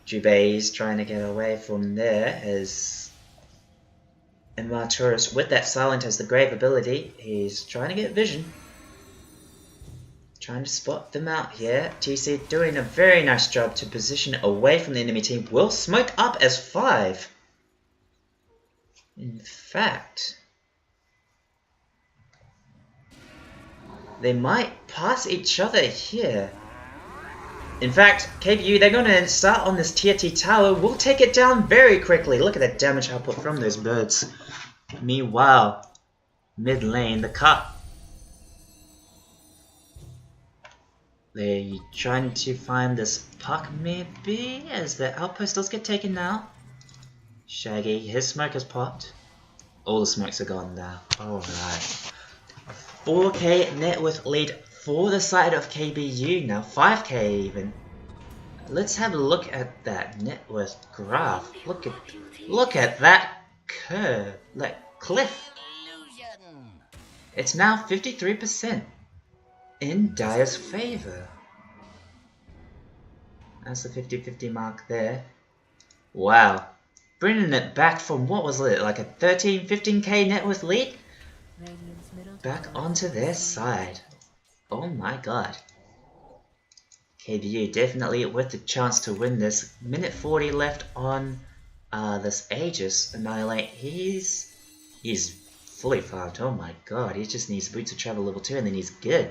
Speaker 1: Jubei's trying to get away from there as Immaturus, with that Silent as the Grave ability, he's trying to get vision. Trying to spot them out here. TC doing a very nice job to position away from the enemy team. Will smoke up as 5. In fact, they might pass each other here. In fact, KBU, they're going to start on this TNT tower. We'll take it down very quickly. Look at that damage output from those birds. Meanwhile, mid lane, the cut. They're trying to find this puck maybe, as the outpost does get taken now. Shaggy, his smoke has popped. All the smokes are gone now. Alright. 4k net worth lead for the side of KBU now, 5k even. Let's have a look at that net worth graph. Look at that curve, that cliff. It's now 53% in Dire's favor. That's the 50-50 mark there. Wow. Bringing it back from, what was it, like a 13-15k net worth lead? Back onto their side. Oh my god. KBU definitely with the chance to win this. Minute 40 left on this Aegis Annihilate. He's fully farmed. Oh my god. He just needs Boots of Travel level 2 and then he's good.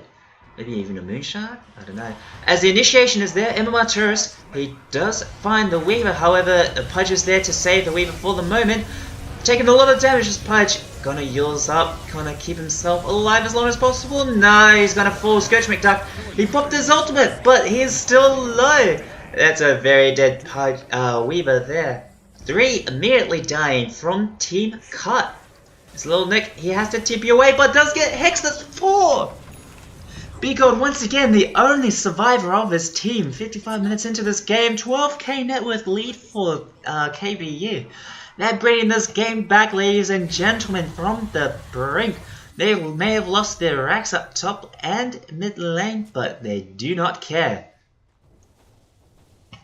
Speaker 1: Maybe even a Moonshard? I don't know. As the initiation is there, Immaturus, he does find the Weaver. However, the Pudge is there to save the Weaver for the moment. Taking a lot of damage, this Pudge. Gonna Yules up, gonna keep himself alive as long as possible. No, he's gonna fall. Scourge McDuck. He popped his ultimate, but he is still low. That's a very dead Pudge, Weaver there. 3 immediately dying from Team Cut. This little Nick, he has to TP away, but does get hexed. That's 4. Big God once again, the only survivor of his team. 55 minutes into this game, 12k net worth lead for KBU. They're bringing this game back, ladies and gentlemen, from the brink. They may have lost their racks up top and mid lane, but they do not care.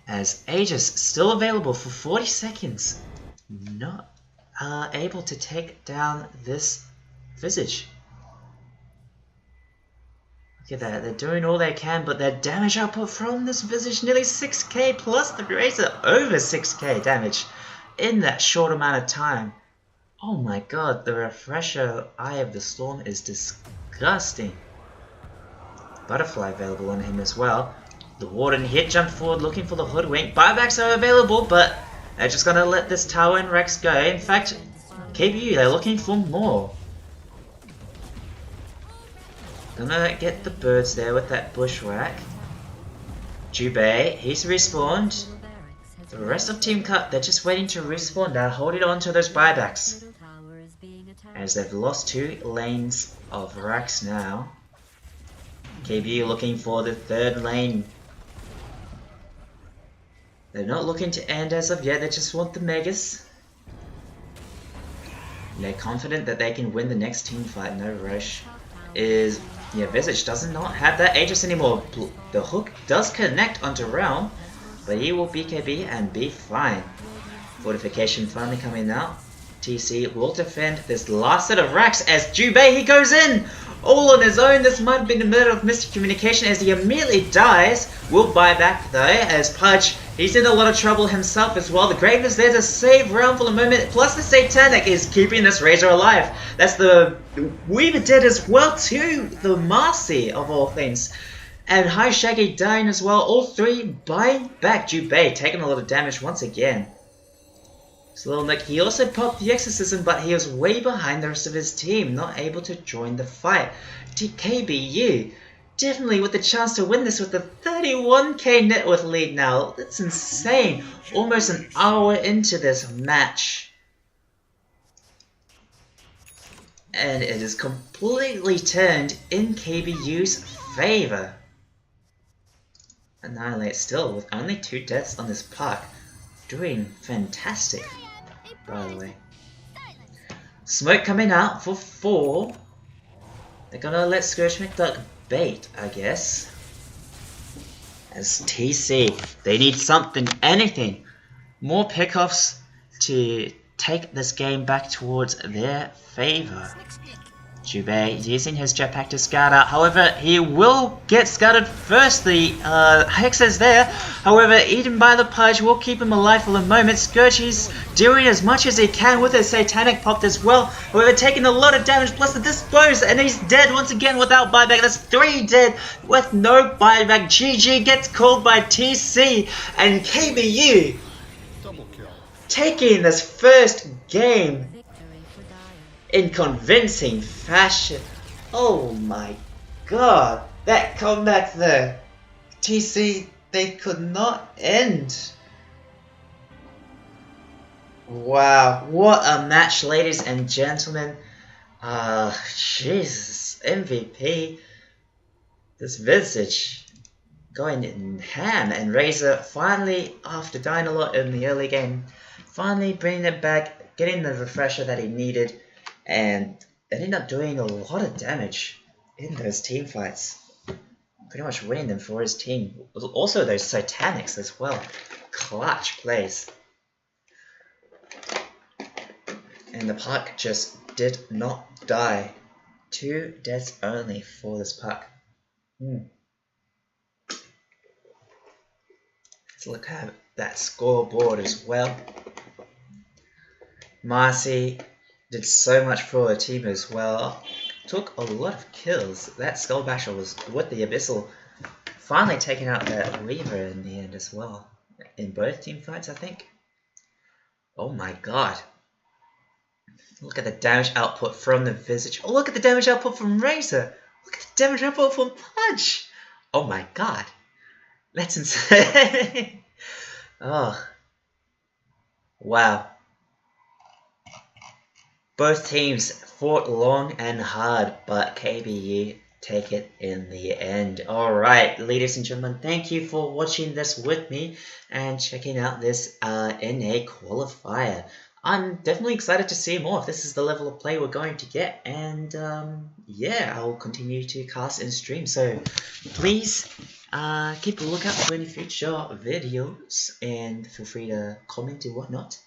Speaker 1: As Aegis still available for 40 seconds. Not able to take down this Visage. Look at that, they're doing all they can, but their damage output from this Visage nearly 6k plus the Razor over 6k damage in that short amount of time. Oh my god, the refresher Eye of the Storm is disgusting. Butterfly available on him as well. The Warden hit jump forward looking for the Hoodwink. Buybacks are available, but they're just gonna let this tower and Rex go. In fact, KBU, they're looking for more. Gonna get the birds there with that bushwhack. Jubei, he's respawned. The rest of Team Cut, they're just waiting to respawn now, holding on to those buybacks. As they've lost 2 lanes of Rex now. KBU looking for the 3rd lane. They're not looking to end as of yet, they just want the Megas. They're confident that they can win the next team fight. No rush. Visage does not have that Aegis anymore. The hook does connect onto Realm, but he will BKB and be fine. Fortification finally coming out. TC will defend this last set of racks as Jubei, he goes in! All on his own. This might have been a matter of miscommunication as he immediately dies. Will buy back though as Pudge, he's in a lot of trouble himself as well. The Grave is there to save Realm for the moment. Plus the Satanic is keeping this Razor alive. That's the Weaver dead as well too. The Marcy of all things. And High Shaggy dying as well. All 3 buying back. Jubei taking a lot of damage once again. Little Nick, he also popped the Exorcism, but he was way behind the rest of his team, not able to join the fight. TKBU, definitely with the chance to win this with the 31k net worth lead now. That's insane. Almost an hour into this match. And it is completely turned in KBU's favor. Annihilate still with only 2 deaths on this puck. Doing fantastic, by the way. Smoke coming out for 4. They're gonna let Scourge McDuck bait, I guess. As TC, they need something, anything. More pickoffs to take this game back towards their favor. Jubei using his jetpack to scout out. However, he will get scouted first. The Hex is there. However, eaten by the Pudge will keep him alive for the moment. Scourge, he's doing as much as he can with his Satanic popped as well. However, taking a lot of damage plus the Dispose. And he's dead once again without buyback. That's 3 dead with no buyback. GG gets called by TC. And KBU taking this first game in convincing fashion. Oh my god, that comeback there. TC, they could not end. Wow, what a match, ladies and gentlemen. Jesus, MVP. This Visage going in ham, and Razor finally, after dying a lot in the early game, finally bringing it back, getting the refresher that he needed. And ended up doing a lot of damage in those team fights. Pretty much winning them for his team. Also those Satanics as well. Clutch plays. And the puck just did not die. 2 deaths only for this puck. Let's look at that scoreboard as well. Marcy did so much for her team as well. Took a lot of kills. That Skull Basher was with the Abyssal. Finally taking out that Weaver in the end as well. In both team fights, I think. Oh my god. Look at the damage output from the Visage. Oh, look at the damage output from Razor. Look at the damage output from Pudge. Oh my god. That's insane. Oh. Wow. Both teams fought long and hard, but KBU take it in the end. Alright, ladies and gentlemen, thank you for watching this with me and checking out this NA qualifier. I'm definitely excited to see more if this is the level of play we're going to get, and yeah, I'll continue to cast and stream, so please keep a lookout for any future videos and feel free to comment and whatnot.